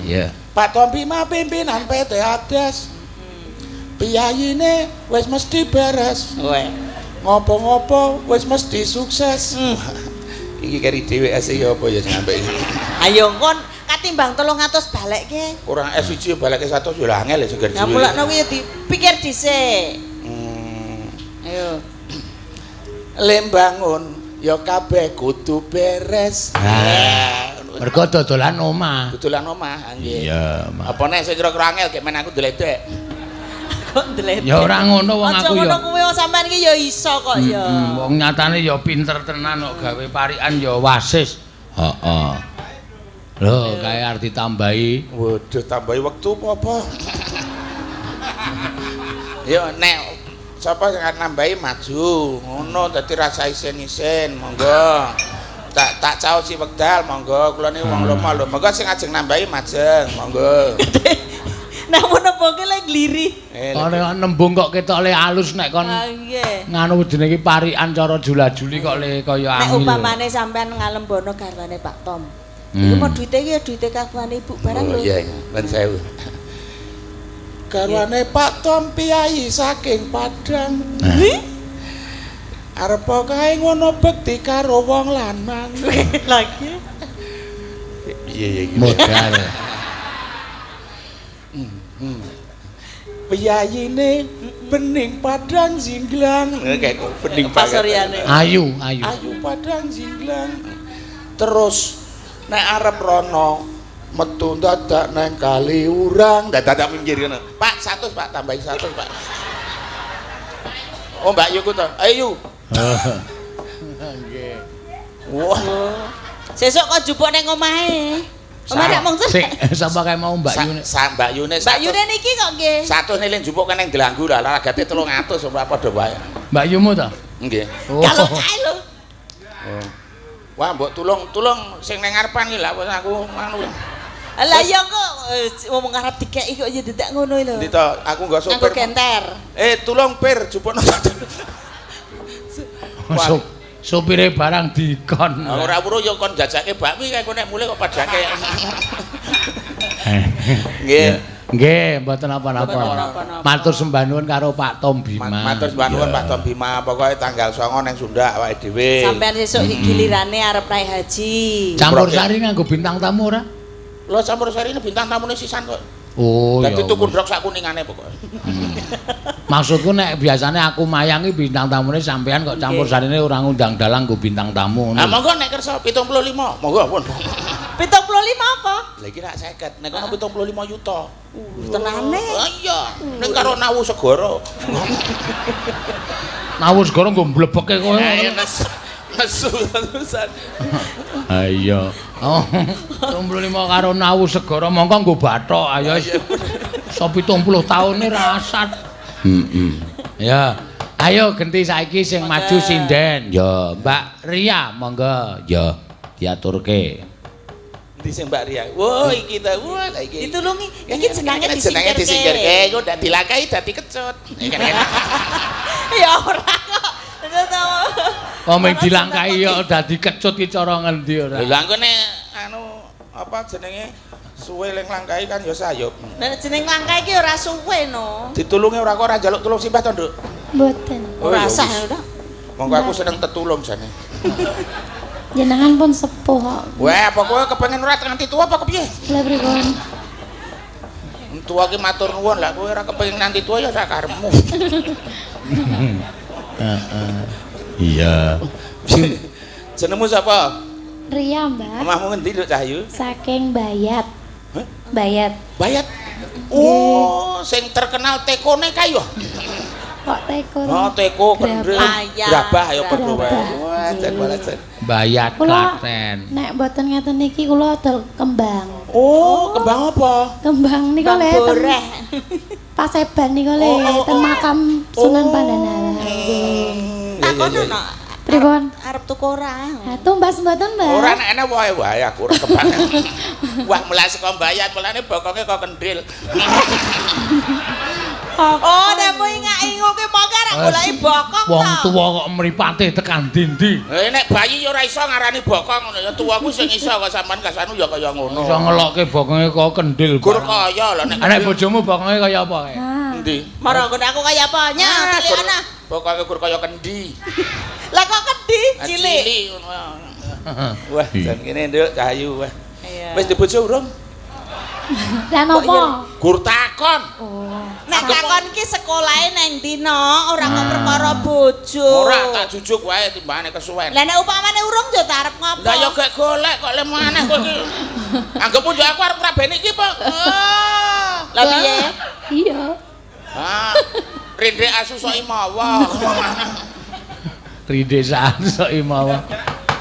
[SPEAKER 2] iya Pak Tom Bima pimpinan PT Ades piyayine wis mesti beres ngopo-ngopo wis mesti sukses iki kari dhewe ase ya apa ya sing ambek iki
[SPEAKER 3] ayo kon katimbang 300 balekke
[SPEAKER 2] kurang S1 balekke 100 yo angel ya seger dhewe
[SPEAKER 3] ngapulakno kuwi dipikir dhisik ayo
[SPEAKER 2] lembangun ya kabeh kudu beres
[SPEAKER 1] mergo dodolan omah
[SPEAKER 2] nggih
[SPEAKER 1] iya
[SPEAKER 2] apa nek sing kira-kira angel gek men aku deledek
[SPEAKER 3] kok ndlet
[SPEAKER 1] ya ora ngono wong aku ya
[SPEAKER 3] aja ngono kuwi sampean iki ya iso kok ya
[SPEAKER 1] wong nyatane ya pinter tenan kok gawe parikan ya wasis heeh lho kae arep ditambahi
[SPEAKER 2] waduh tambahi wektu apa ya nek sapa sing nambahi maju ngono dadi rasa isin-isin monggo tak caosi wekdal monggo kula niku wong lomo lho monggo sing ajeng nambahi majeng monggo
[SPEAKER 3] nek menapa ki lek gliri
[SPEAKER 1] ora nembung kok ketok le alus nek kon nganu jenenge parikan cara jula-juli kok le kaya angel
[SPEAKER 3] nek umpamane sampean ngalembono garwane Pak Tom Iku mau duite iki ya duite kagungan ibu barang lho.
[SPEAKER 2] Iya, ben sewu. Garwane Pak Tom Piyai saking Padang. Arep kae ngono bekti karo wong lanang.
[SPEAKER 3] Lagi.
[SPEAKER 2] Iya.
[SPEAKER 1] Modal.
[SPEAKER 2] Piyayine bening Padang Jinglang. Kayak bening
[SPEAKER 3] pasoriane.
[SPEAKER 1] Ayu.
[SPEAKER 2] Ayu Padang Jinglang. Terus nek arep rono metu dadak nang Kaliurang. Dadak minggir ngono. Pak 100 Pak, tambahin 100 Pak. Oh Mbak Yu ku to. Ayo. Nggih. Wah.
[SPEAKER 3] Sesuk kok jupuk ning omahe. Omahe mong
[SPEAKER 1] Sik sapa kae mau Mbak Yune.
[SPEAKER 2] Mbak Yune.
[SPEAKER 3] Mbak Yune niki kok nggih.
[SPEAKER 2] 100 niling jupuk kan ning Delanggu lah, ragate 300 ora padha wae.
[SPEAKER 1] Mbak Yumu to?
[SPEAKER 2] Nggih.
[SPEAKER 3] Kalau kae lho.
[SPEAKER 2] Oh. Wah, mbok tulung sing ning ngarepan iki lha aku anu.
[SPEAKER 3] Lah iya kok ngomong arep dikeki kok ya dadak ngono lho.
[SPEAKER 2] Ndi to, aku nggo sopir.
[SPEAKER 3] Nganggo genter.
[SPEAKER 2] Tulung pir jupukno.
[SPEAKER 1] Sopire barang dikon.
[SPEAKER 2] Ora weruh ya kon jajake bakmi kae nek mulih kok padake. Nggih.
[SPEAKER 1] Nggih, mboten apa-apa. Matur sembah nuwun karo Pak Tom Bima.
[SPEAKER 2] Matur sembah nuwun Pak Tom Bima, pokoke tanggal 9 ning Sunda awake dhewe.
[SPEAKER 3] Sampeyan sesuk gilirane arep rai haji.
[SPEAKER 1] Campur sari nganggo bintang tamu ora?
[SPEAKER 2] Lho campur sari ini bintang tamune sisan kok.
[SPEAKER 1] Oh iya.
[SPEAKER 2] Dadi tuku ndrok sak kuningane pokoke.
[SPEAKER 1] Maksudku nek biasane aku mayangi bintang tamune sampean kok campur sarine ora ngundang dalang nggo bintang tamu ngono.
[SPEAKER 2] Nah monggo nek kersa 75. Monggo pun.
[SPEAKER 3] 75 apa?
[SPEAKER 2] Lah iki rak 50. Nek kono 75 yuta.
[SPEAKER 3] Tenane.
[SPEAKER 2] Ah iya. Ning karo Nawu Segara.
[SPEAKER 1] Nawu Segara nggo mblebeke kowe.
[SPEAKER 2] Nesu terusan.
[SPEAKER 1] Ha iya. Oh, 75 karo Nawu Segara mongko nggo bathok ayo. So 70 taune rasat. Ya. Ayo genti saiki sing maju sinden. Ya, Mbak Ria monggo. Ya, diaturke.
[SPEAKER 2] Di sing Mbak Ria. Wah, iki ta. Wah, la iki.
[SPEAKER 3] Ditulungi. Iki jenenge
[SPEAKER 2] disingkirke. Engko ndak dilangkai dadi kecut.
[SPEAKER 3] Ya ora kok.
[SPEAKER 1] Omeng dilangkai ya dadi kecut iki cara ngendi ora.
[SPEAKER 2] Lha engko nek anu apa jenenge suwe ling langkai kan ya sayup.
[SPEAKER 3] Nek jeneng langkai iki ora suwe no.
[SPEAKER 2] Ditulungi ora kok ora njaluk tulung simbah to, Nduk?
[SPEAKER 4] Mboten.
[SPEAKER 3] Ora sah ora.
[SPEAKER 2] Monggo aku seneng tetulung jane.
[SPEAKER 4] Jenengan pun sepuh kok.
[SPEAKER 2] Wah, apa kowe kepengin ora nganti tua apa kepiye?
[SPEAKER 4] Lah pripun?
[SPEAKER 2] Tua ki matur nuwun lah, kowe ora kepengin nganti tua ya sak karepmu.
[SPEAKER 1] Iya.
[SPEAKER 2] Jenengmu sapa?
[SPEAKER 4] Ria, Mbak.
[SPEAKER 2] Omahmu ngendi, Nduk Cahyu?
[SPEAKER 4] Saking Bayat.
[SPEAKER 2] Hah?
[SPEAKER 4] Bayat.
[SPEAKER 2] Bayat. Oh, sing terkenal tekone kae yo.
[SPEAKER 4] Kok teko?
[SPEAKER 2] Oh, teko kendel. Grabah ya padha wae.
[SPEAKER 4] Grabah.
[SPEAKER 2] Wah, jan balasan.
[SPEAKER 1] Bayat
[SPEAKER 4] Kula
[SPEAKER 1] Klaten.
[SPEAKER 4] nek mboten ngeten niki kula dol kembang.
[SPEAKER 2] Oh, kembang apa?
[SPEAKER 4] Kembang niku le
[SPEAKER 3] boreh.
[SPEAKER 4] Paseban niku le ten makam Sunan Pandanaran. Nggih.
[SPEAKER 3] Takono no.
[SPEAKER 4] Pripun?
[SPEAKER 3] Arep tuku ora?
[SPEAKER 4] Ha tumbas mboten, Mbak?
[SPEAKER 2] Ora enak wae aku ora kembang. Wah, melas saka Bayat, mulane bokonge kok kendil.
[SPEAKER 3] Oh, nek kowe ngak-ingu ki mongko arek goleki bokong to.
[SPEAKER 1] Wong tuwa kok mripate tekan ndi-ndi.
[SPEAKER 2] Nek bayi ya ora iso ngarani bokong ngono ya tuwa ku sing iso kok sampean kasanu ya kaya ngono.
[SPEAKER 1] Iso ngelokke bokonge kok kendil.
[SPEAKER 2] Gur kaya lho nek.
[SPEAKER 1] Nek bojomu bokonge kaya apa kae?
[SPEAKER 2] Endi?
[SPEAKER 3] Mara nggon aku kaya apa? Nya, cilik ana.
[SPEAKER 2] Bokonge gur kaya kendi.
[SPEAKER 3] Lah kok kendi cilik.
[SPEAKER 2] Cilik ngono. Wah, jan kene Nduk Cahyu wah.
[SPEAKER 3] Iya.
[SPEAKER 2] Wis di bojo urung?
[SPEAKER 4] Lah napa?
[SPEAKER 2] Gur takon.
[SPEAKER 4] Oh.
[SPEAKER 3] Nek takon ki sekolahe nang ndi no, ora kok perkara bojo.
[SPEAKER 2] Ora tak jujuk wae timbangane kesuwen.
[SPEAKER 3] Lah nek upamane urung yo arep ngopo?
[SPEAKER 2] Lah ya gek golek kok le maneh kowe iki. Anggap yo aku arep ngrabeni iki, Pak.
[SPEAKER 3] Lah piye?
[SPEAKER 4] Iya.
[SPEAKER 2] Ah. Rindrik asu sok imawa.
[SPEAKER 1] Ridesaan sok imawa.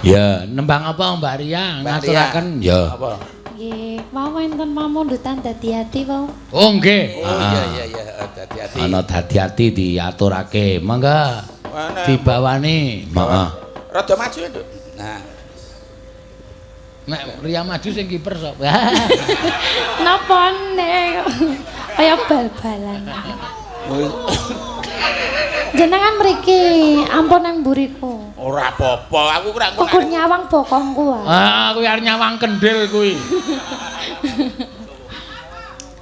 [SPEAKER 1] Ya, nembang apa Mbak Ria? Ngaturaken ya.
[SPEAKER 2] Apa?
[SPEAKER 4] Nggih, mau enten pamundutan dadi ati wau.
[SPEAKER 1] Oh nggih.
[SPEAKER 2] Oh iya, hati-hati.
[SPEAKER 1] Ana dadi-ati diaturake. Mangga
[SPEAKER 2] Mana?
[SPEAKER 1] dibawani. Heeh.
[SPEAKER 2] Rada maju ya, Nduk. Nah,
[SPEAKER 1] Nek Ria maju sing kiper sapa?
[SPEAKER 4] Napa nek kaya bal-balan. Jenengan mriki ampun nang mburiku.
[SPEAKER 2] Ora apa-apa, aku kira
[SPEAKER 4] Kok nyawang bokongku wae.
[SPEAKER 1] Ah, kuwi arep nyawang kendhil kuwi.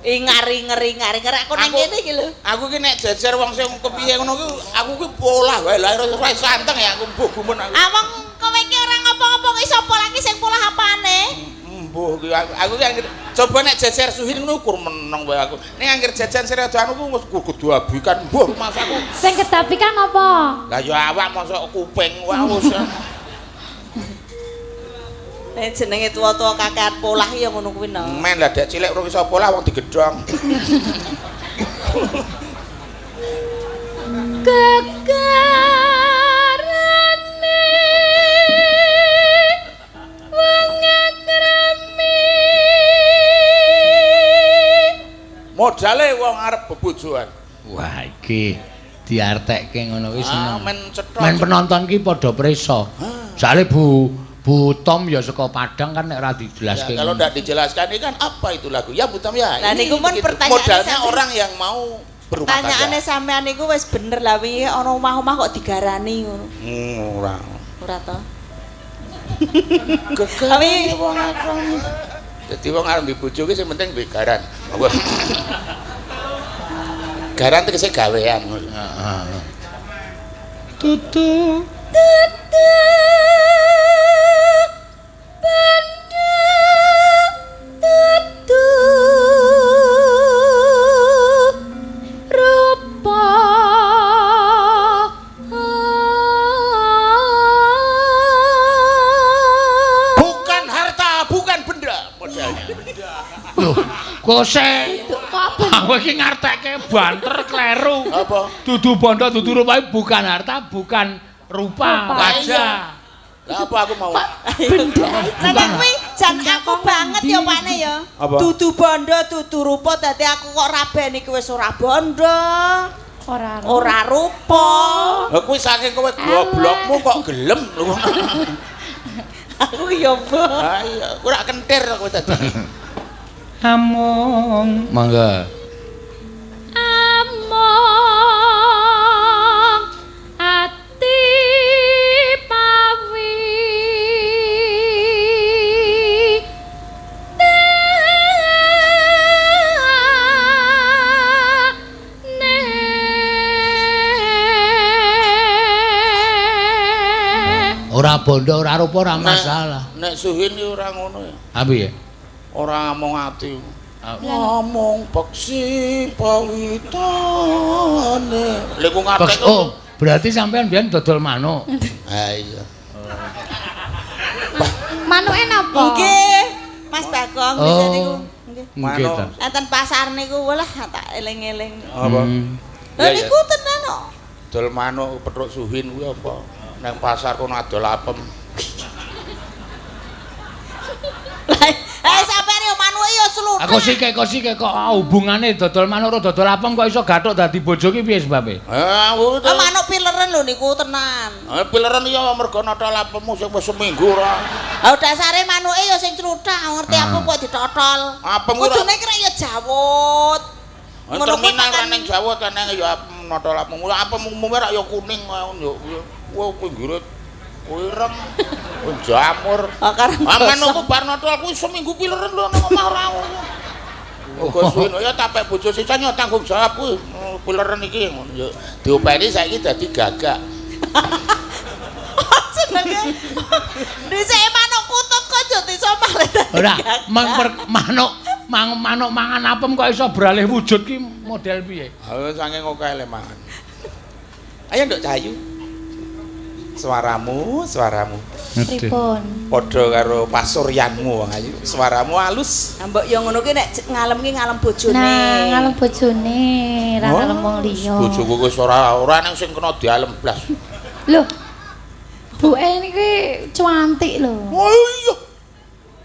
[SPEAKER 3] Ngari aku nang kene iki lho.
[SPEAKER 2] Aku ki nek jejer wong sing kepiye ngono ki aku ki polah wae lha ora santeng ya aku mbuh gumun aku.
[SPEAKER 3] Wong kowe ki ora ngopo-ngopo ki sapa lagi sing polah apane?
[SPEAKER 2] Mbuh ki aku ki coba nek jejer suhin ngono ukur meneng wae aku. Ning anggere jajan seredan ku wis kudu abikan mbuh mas aku.
[SPEAKER 4] Sing kedapi kan apa?
[SPEAKER 2] Lah ya awak mosok kuping wae wis.
[SPEAKER 3] Nek jenenge tuwa-tuwa kakean polah ya ngono kuwi no.
[SPEAKER 2] Men lah dek cilik ora iso polah wong digedhong.
[SPEAKER 4] Gegarane wong ngremi.
[SPEAKER 2] Modale wong arep bebojoan.
[SPEAKER 1] Wah, iki diartekke ngono kuwi seneng.
[SPEAKER 2] Men cetha.
[SPEAKER 1] Men penonton ki padha prisa. Soale Bu Tom ya saka Padang kan nek ora dijelaske.
[SPEAKER 2] Ya, kalau ndak dijelaskan ini kan apa itu lagu? Ya Bu Tom ya.
[SPEAKER 3] Nah niku mun pertanyaan
[SPEAKER 2] modalnya orang yang mau berumah tangga.
[SPEAKER 3] Pertanyaane sampean niku wis bener lah wingi ana omah-omah kok digarani ngono.
[SPEAKER 2] Ora.
[SPEAKER 3] Ora to.
[SPEAKER 2] Kami wong akon. Dadi wong arep dibojo ki sing penting duwe garan. Garan tegese gawean. Heeh.
[SPEAKER 1] Tutu
[SPEAKER 2] bukan harta, bukan benda modalnya.
[SPEAKER 1] Loh, kok aku iki ngartekke banter kleru.
[SPEAKER 2] Apa?
[SPEAKER 1] Dudu bondo, dudu rupa bukan harta, bukan rupa, wajah.
[SPEAKER 2] Lah apa aku mau?
[SPEAKER 3] Nek kuwi jan aku banget ya Pakne ya. Dudu bondo, dudu rupa dadi aku kok rabeni kuwi wis ora bondo. Ora rupa.
[SPEAKER 2] Lah kuwi saking kowe goblokmu kok gelem lho.
[SPEAKER 3] Aku ya mbok.
[SPEAKER 2] Ha iya, ora kentir kowe dadi.
[SPEAKER 1] Among mangga.
[SPEAKER 4] Among ati pawi
[SPEAKER 1] Ora bondo, ora rupa, ora masalah.
[SPEAKER 2] Nek suhin yo ora ngono ya.
[SPEAKER 1] Apa ya?
[SPEAKER 2] Ora ngomong ati. Ngomong peksi pawitane. Lha ku ngatek.
[SPEAKER 1] Oh, berarti sampean biyen dodol manuk.
[SPEAKER 2] Ha iya.
[SPEAKER 4] Manuke napa?
[SPEAKER 3] Nggih, Mas Bagong bisa niku. Nggih.
[SPEAKER 1] Nggih ta.
[SPEAKER 3] Enten pasar niku walah tak eling-eling.
[SPEAKER 2] Apa?
[SPEAKER 3] Lah niku tenan kok.
[SPEAKER 2] Dol manuk petruk suhin kuwi apa? Nang pasar kono adol apem.
[SPEAKER 3] Sampeyan yo manuke yo sluthah.
[SPEAKER 1] Aku sik kok hubungane dodol manuk karo dodol apem kok iso gathuk dadi bojo ki piye sebabe?
[SPEAKER 3] Manuk pileren lho niku tenan.
[SPEAKER 2] Pileren ya mergo notol apemmu sing wis seminggu ora.
[SPEAKER 3] Dasare manuke yo sing sluthah, ngerti aku kok ditotol.
[SPEAKER 2] Apem
[SPEAKER 3] kudune kira yo jawut.
[SPEAKER 2] Terminal kan ning Jawa teneng ya notol apemmu. Apemmu ora ya kuning yo. Wah pinggire ireng. Jamur. Manukku bar notol kuwi seminggu pileren lho nang omah ora. Kok suwene ya tak pek bojo sisan yo tanggung jawab kuwi. Pileren iki yo diopeni saiki dadi gagak.
[SPEAKER 3] Jenenge. Dhisik manuk kutut kok yo iso malih.
[SPEAKER 1] Ora, manuk mangan apem kok iso beralih wujud ki model piye?
[SPEAKER 2] Saking akeh le mangan. Ayo Nduk Cahayu. Suaramu.
[SPEAKER 4] Pripun?
[SPEAKER 2] Padha karo pasuryanmu wong ayu. Suaramu halus.
[SPEAKER 3] Mbok yo ngono ki nek ngalem ki ngalem bojone.
[SPEAKER 4] Nah, ngalem bojone, ra ngalem wong liya.
[SPEAKER 2] Bojoku wis ora nang sing kena dialem blas.
[SPEAKER 4] Lho. Buke niki cantik lho.
[SPEAKER 2] Oh iya.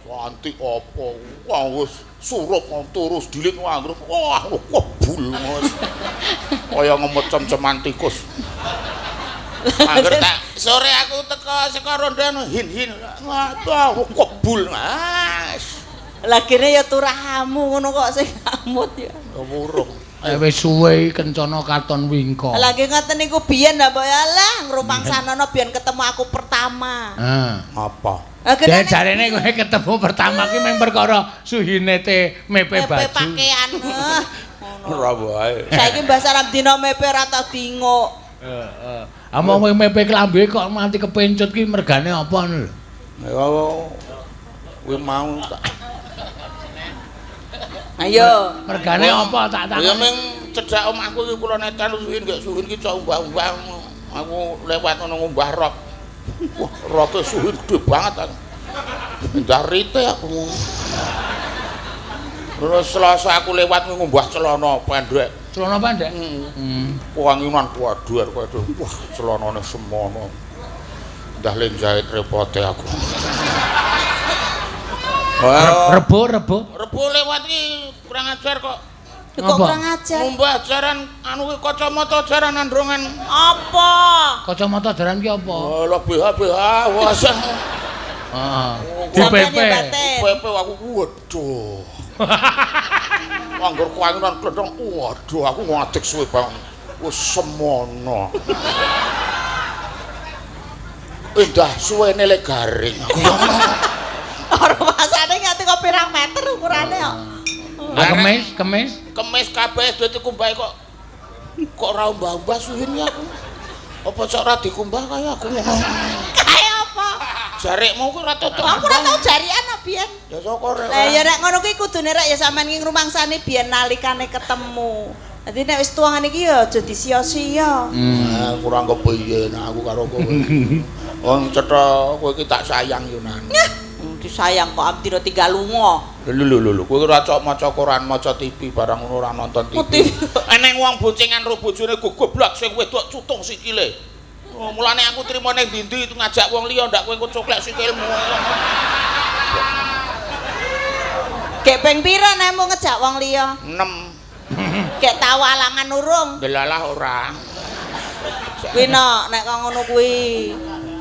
[SPEAKER 2] Cantik apa? Wah wis surup terus dilit anggrek. Wah, kebul wis. Kaya ngemecem-ceman tikus. Angger tak sore aku teko saka rondan hin. Wah, kebul.
[SPEAKER 3] Lah kene ya turahamu ngono kok sing ngamut ya.
[SPEAKER 2] Wurung.
[SPEAKER 1] Wis suwe kencana katon wingko.
[SPEAKER 3] Lagi ngoten niku biyen lha mbok ya lah ngrumangsanono biyen ketemu aku pertama.
[SPEAKER 2] Apa?
[SPEAKER 1] Ya jarene kowe ketemu pertama ki mung perkara suhine te mepe baju.
[SPEAKER 3] Mepe pakaian.
[SPEAKER 2] Ora wae.
[SPEAKER 3] Saiki Mbah Saram dina mepe ra tau dinguk.
[SPEAKER 1] Heeh. Among mepe klambi kok nganti kepencut ki mergane apa lho?
[SPEAKER 2] Ya kuwi mau tak.
[SPEAKER 3] Ayo.
[SPEAKER 1] Mergane apa tak tak.
[SPEAKER 2] Ya ming cedhak omahku iki kula netan suwin gek suwin ki cok umbah-umbah. Aku lewat ngono ngumbah rok. Wah, roke suwin gede banget aku. Ndah rite aku. Terus Selasa aku lewat ngumbah celana pendek.
[SPEAKER 1] Celana pendek?
[SPEAKER 2] Wanginan kuwadur kowe itu. Wah, celanane semono. Ndah len jahit repote aku.
[SPEAKER 1] Rebo.
[SPEAKER 2] Rebo lewat ki kurang ajar kok.
[SPEAKER 3] Kok kurang ajar?
[SPEAKER 2] Ngumbah ajaran anu ki kacamata ajaran androngan.
[SPEAKER 3] Apa?
[SPEAKER 1] Kacamata ajaran ki apa?
[SPEAKER 2] Oh, lebih wah.
[SPEAKER 1] Heeh.
[SPEAKER 2] Di
[SPEAKER 1] PP.
[SPEAKER 2] PP aku waduh. Anggur kuanginan klethong waduh aku ngadeg suwe bang. Wis semono. Indah suwene le garing.
[SPEAKER 3] Ora masane nganti kok pirang meter ukurane kok.
[SPEAKER 1] Kemis
[SPEAKER 2] kabeh duwe dikumbah kok ora umbah-umbah suhin ya aku. Apa cok ora dikumbah kaya aku ngono.
[SPEAKER 3] Kaya apa?
[SPEAKER 2] Jarikmu ku ora tutup.
[SPEAKER 3] Aku ora tau jarikan biyen.
[SPEAKER 2] Ya saka rek.
[SPEAKER 3] Lah ya nek ngono kuwi kudune rek ya sampean ki ngrumangsani biyen nalikane ketemu. Dadi nek wis tuangan iki ya aja disia-sia.
[SPEAKER 2] Kurang kepiye nek aku karo kowe. Wong cetha kowe iki tak sayang yo nan.
[SPEAKER 3] Disayang kok amtira tinggal lunga.
[SPEAKER 2] Lho kowe ora cok maca koran, maca TV barang ngono ora nonton TV. Eneng wong bocengan ro bojone goblok sing wedok cutung sikile. Mulane aku trimo ning ndi itu ngajak wong liya ndak kowe engko coklek sikilmu.
[SPEAKER 3] Kek ping pira nek mau ngejak wong liya?
[SPEAKER 2] 6.
[SPEAKER 3] Kek tau alangan urung?
[SPEAKER 2] Delalah ora.
[SPEAKER 3] Kuwi nek kok ngono kuwi.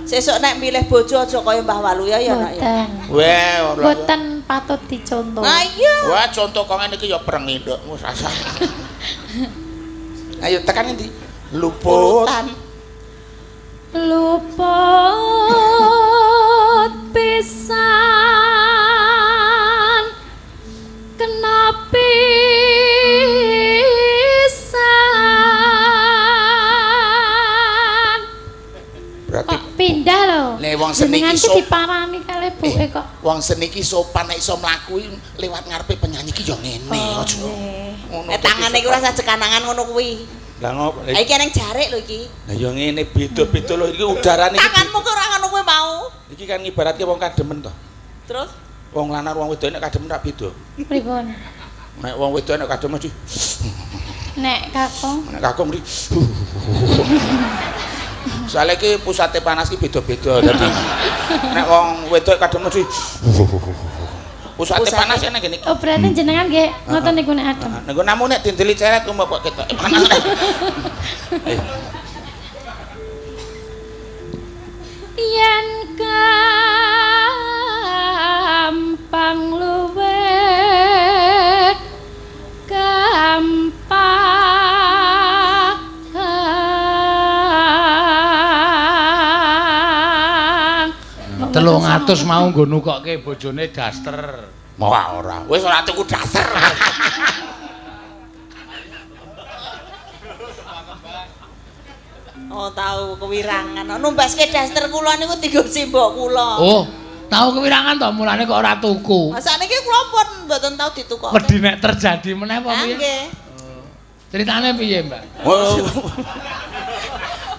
[SPEAKER 3] Sesuk nek milih bojo aja kaya Mbah Waluya ya nak ya.
[SPEAKER 2] Weh,
[SPEAKER 4] boten patut dicontoh.
[SPEAKER 3] Nah iya.
[SPEAKER 2] Wah, contoh kok ngene iki ya pereng nduk wis rasah. Ayo tekan endi? Luput
[SPEAKER 4] pisan kena pisan.
[SPEAKER 2] Berarti
[SPEAKER 4] pindah lho.
[SPEAKER 2] Nek wong seni iki
[SPEAKER 4] diparani kalih buke kok.
[SPEAKER 2] Wong seni iki sopan nek iso mlaku lewat ngarepe penyanyi iki ya ngene aja.
[SPEAKER 3] Ngono. Tangane iku rasa cekanangan ngono kuwi.
[SPEAKER 2] Lah ngopo?
[SPEAKER 3] Iki ning jarik lho iki.
[SPEAKER 2] Lah ya ngene beda-beda lho iki udarane iki.
[SPEAKER 3] Tanganmu kok ora ngono kuwi mau.
[SPEAKER 2] Iki kan ibaratke wong kademen to.
[SPEAKER 3] Terus
[SPEAKER 2] wong lanang wong wedok nek kademen ra beda.
[SPEAKER 4] Pripun?
[SPEAKER 2] Nek wong wedok nek kademen mesti
[SPEAKER 4] Nek
[SPEAKER 2] kakung mesti soalnya ki pusate panas ki beda-beda dadi nek wong wedok kadang mesti pusate panas nek ngene iki.
[SPEAKER 4] Oh berarti jenengan nggih ngoten niku nek adem.
[SPEAKER 2] Niku namun nek dindeli ceret kok ketok panas.
[SPEAKER 4] Yen gampang luwe gampang
[SPEAKER 1] 300 mau nggo nukokke bojone daster.
[SPEAKER 2] Ora. Wis ora tuku daster.
[SPEAKER 3] Oh, tahu kewirangan. Numbaske daster kula niku dienggo simbok kula.
[SPEAKER 1] Oh, tahu kewirangan to, mulane kok ora tuku.
[SPEAKER 3] Masane iki kula pun mboten tau ditukokke.
[SPEAKER 1] Wedi nek terjadi meneh apa piye?
[SPEAKER 3] Nggih.
[SPEAKER 1] Ceritane piye, Mbak?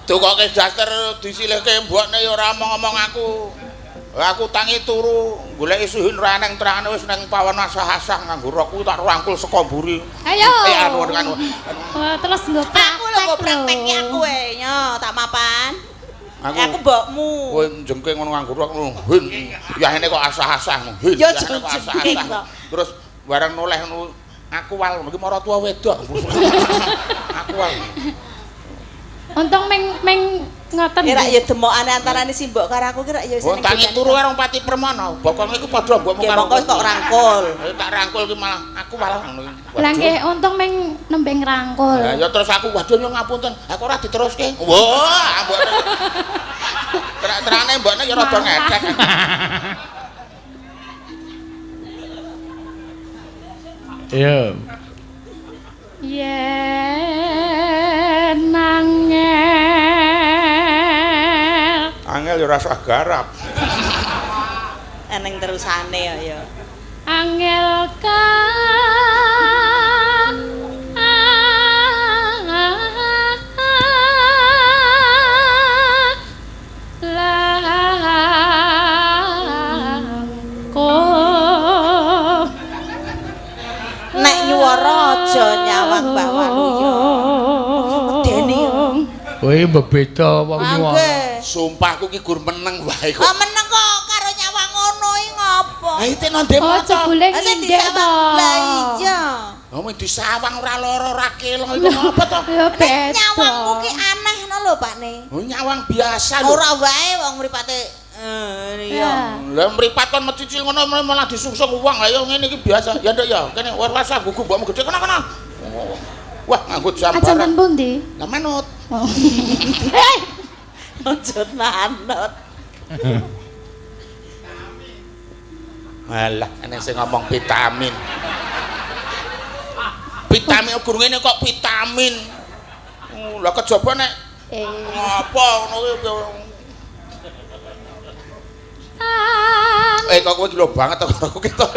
[SPEAKER 2] Tukokke daster disilihke mbokne ya ora omong-omong aku. Aku tangi turu golek isuhin raneng terangane wis nang pawon asah-asah nganggo rokku tak rangkul saka mburi.
[SPEAKER 4] Ayo.
[SPEAKER 2] Anu.
[SPEAKER 4] Terus nggo
[SPEAKER 3] aku lho kok prakteknya aku nyo tak mapan. Aku mbokmu.
[SPEAKER 2] Kowe jengking ngono nganggo rok ngono. Hin. Yahene kok asah-asah ngono. Hin.
[SPEAKER 3] Ya
[SPEAKER 2] Yahene kok asah-asah. Terus bareng noleh ngono aku wal iki mara tuwa wedok. Aku wal.
[SPEAKER 4] Untung meng ngoten.
[SPEAKER 3] Kira ya demokane antarane Simbok karo aku kira ya wis.
[SPEAKER 2] Wong tangi turu karo Pati Permana. Bokonge iku padha mbokmu karo.
[SPEAKER 3] Mongko kok rangkul.
[SPEAKER 2] Tak rangkul ki malah aku malah ngono.
[SPEAKER 4] Lah nggih untung meng nembe ngrangkul.
[SPEAKER 2] Ya terus aku waduh nyuwun ngapunten. Aku ora diteruske. Wah, mbok. Terane mbokne ya rada ngecek.
[SPEAKER 1] Iya.
[SPEAKER 4] Yen angel.
[SPEAKER 2] Angel ya rasa garap.
[SPEAKER 3] Eneng terusane ya.
[SPEAKER 4] Angel ka
[SPEAKER 3] Nek nyuwara aja nyawang Mbah Waluya. Medeni.
[SPEAKER 1] Kowe mbeda wong nyuwara.
[SPEAKER 2] Sumpah aku ki gur meneng wae kok.
[SPEAKER 3] Kok meneng kok karo nyawang ngono iki ngopo?
[SPEAKER 2] Ha iki nang ndek
[SPEAKER 4] Oh, jebule ngindek to.
[SPEAKER 3] Lah iya.
[SPEAKER 2] Oh, disawang ora lara ora kelong iku ngopo to?
[SPEAKER 4] Ya beda.
[SPEAKER 3] Nyawangmu ki aneh no lho, Pakne.
[SPEAKER 2] Oh, nyawang biasa lho.
[SPEAKER 3] Ora wae wong mripate iya.
[SPEAKER 2] Lah mripat kon mecicil ngono malah disungsung wong. Ayo ngene iki biasa. Ya nduk ya. Kene wes gugu mbokmu gedhe kena. Wah, nganggo
[SPEAKER 4] Aja
[SPEAKER 2] jambaran.
[SPEAKER 4] ten pundi?
[SPEAKER 2] Lah manut.
[SPEAKER 4] Oh.
[SPEAKER 3] Ojo manut.
[SPEAKER 2] Alah, ana sing ngomong vitamin. Vitamin gur ngene kok vitamin. Lah kejaba nek apa ngono ki kok kowe gila banget to karo ketok.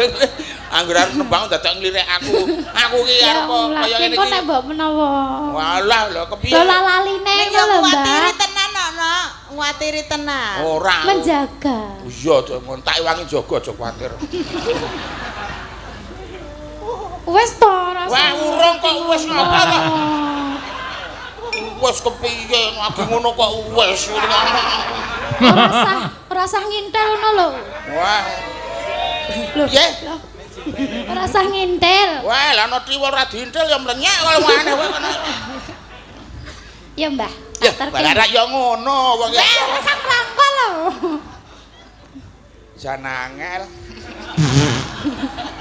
[SPEAKER 2] Angger arep nembang dadak nglirik aku. Aku ki arep kaya ngene iki.
[SPEAKER 4] Kok nek mbok menawa.
[SPEAKER 2] Walah lho kepiye?
[SPEAKER 4] Dola laline
[SPEAKER 3] Nek
[SPEAKER 4] ngono lho,
[SPEAKER 3] kuwatiri
[SPEAKER 4] Mbak.
[SPEAKER 3] tenan ana, kuwatiri tenan.
[SPEAKER 2] Ora.
[SPEAKER 4] Menjaga.
[SPEAKER 2] Iya, tak wangi jaga aja kuwatir.
[SPEAKER 4] Wes to rasa.
[SPEAKER 2] Wah, urung kok wis ngapa to? Wis kepiye lagi ngono kok wis.
[SPEAKER 4] Ora sah ngintel ngono lho.
[SPEAKER 2] Wah.
[SPEAKER 4] Lho.
[SPEAKER 2] Piye?
[SPEAKER 4] Ora sah ngintel.
[SPEAKER 2] Wah, lah ana triwol ra diintil ya mlenyek kaya ngene wae kene.
[SPEAKER 4] Ya, Mbah.
[SPEAKER 2] Ya, balara ya ngono wong ya.
[SPEAKER 4] Ora sah ngrangkul lho.
[SPEAKER 2] Jan angel.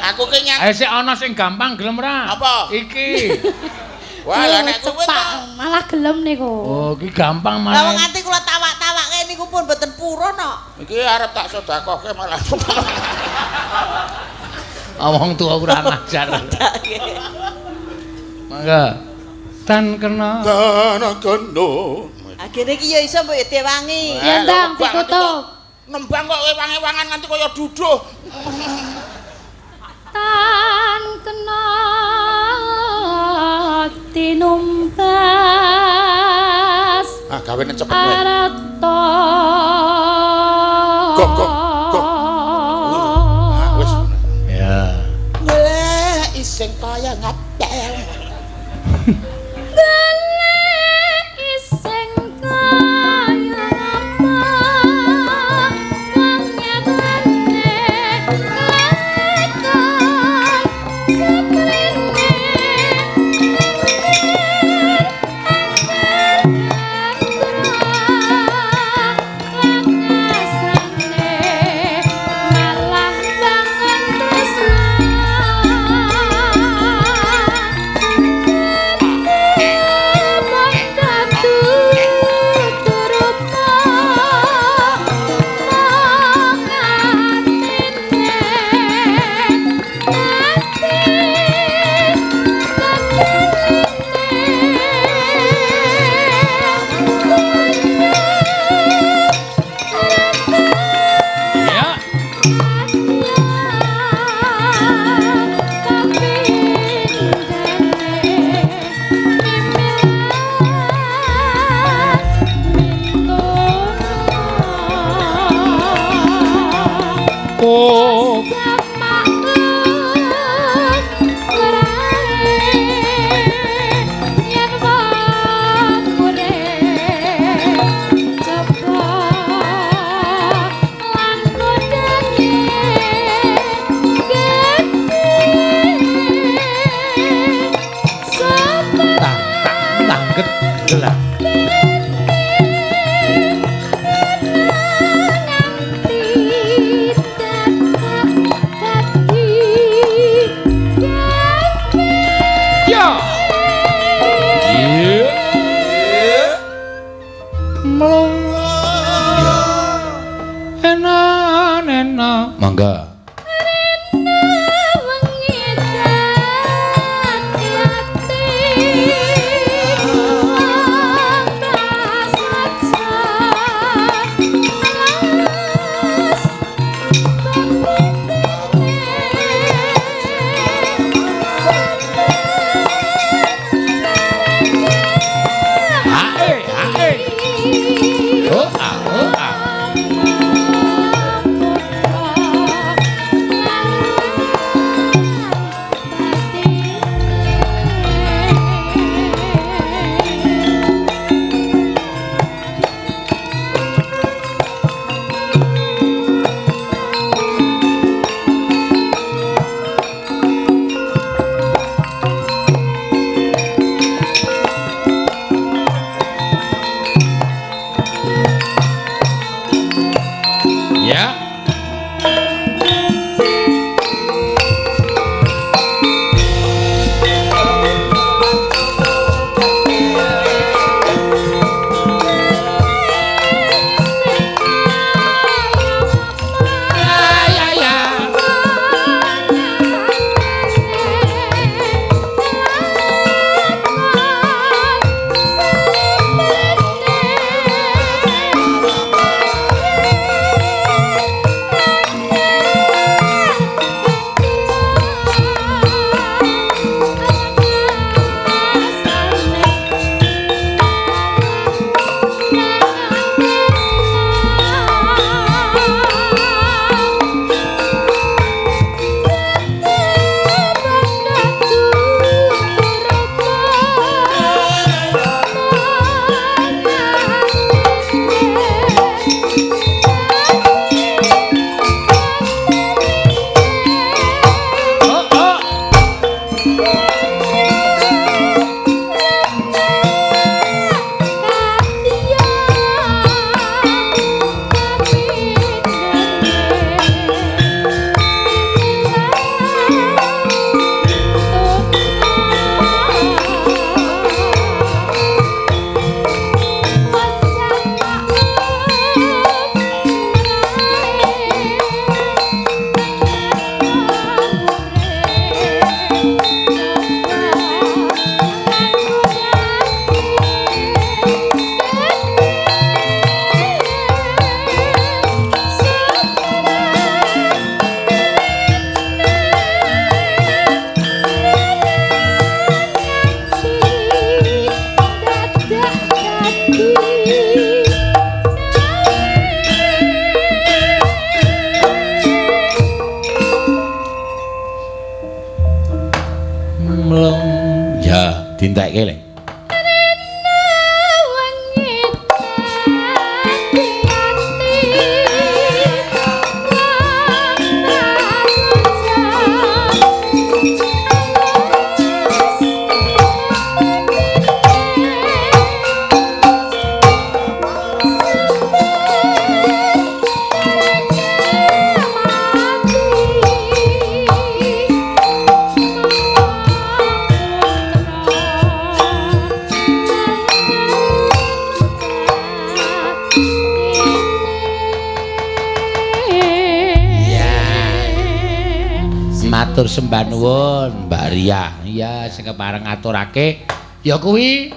[SPEAKER 2] Aku ki nyang.
[SPEAKER 1] Ayo sik ana sing gampang gelem ra?
[SPEAKER 2] Apa?
[SPEAKER 1] Iki.
[SPEAKER 2] Wah, lah nek kowe
[SPEAKER 4] Cepak, malah gelem niku.
[SPEAKER 1] Oh, iki gampang
[SPEAKER 3] Lah wong
[SPEAKER 1] malah.
[SPEAKER 3] nganti kula tawak-tawakke niku pun mboten purun kok.
[SPEAKER 2] iki arep tak sedekahke malah.
[SPEAKER 1] Wong tuwa ora ngajar. Mangga. Tan kena.
[SPEAKER 3] Akhire iki ya iso mbok diwangi.
[SPEAKER 4] Ya, Ndang, ditutup.
[SPEAKER 2] Nembang kok wangi-wangan nganti kaya duduh.
[SPEAKER 4] Tan kena tinumpas.
[SPEAKER 2] Ah, gawene cepet wae.
[SPEAKER 4] Arata.
[SPEAKER 2] Gok. Ah, wis.
[SPEAKER 1] Ya.
[SPEAKER 2] Golek ising kaya ngapel.
[SPEAKER 4] Golek iseng kaya apa wong nyatane kelekon seprene malah bangun tresna
[SPEAKER 1] Monggo.
[SPEAKER 5] dintekke le. Matur sembah nuwun Mbak Ria. Iya sing kepareng ngaturake ya kuwi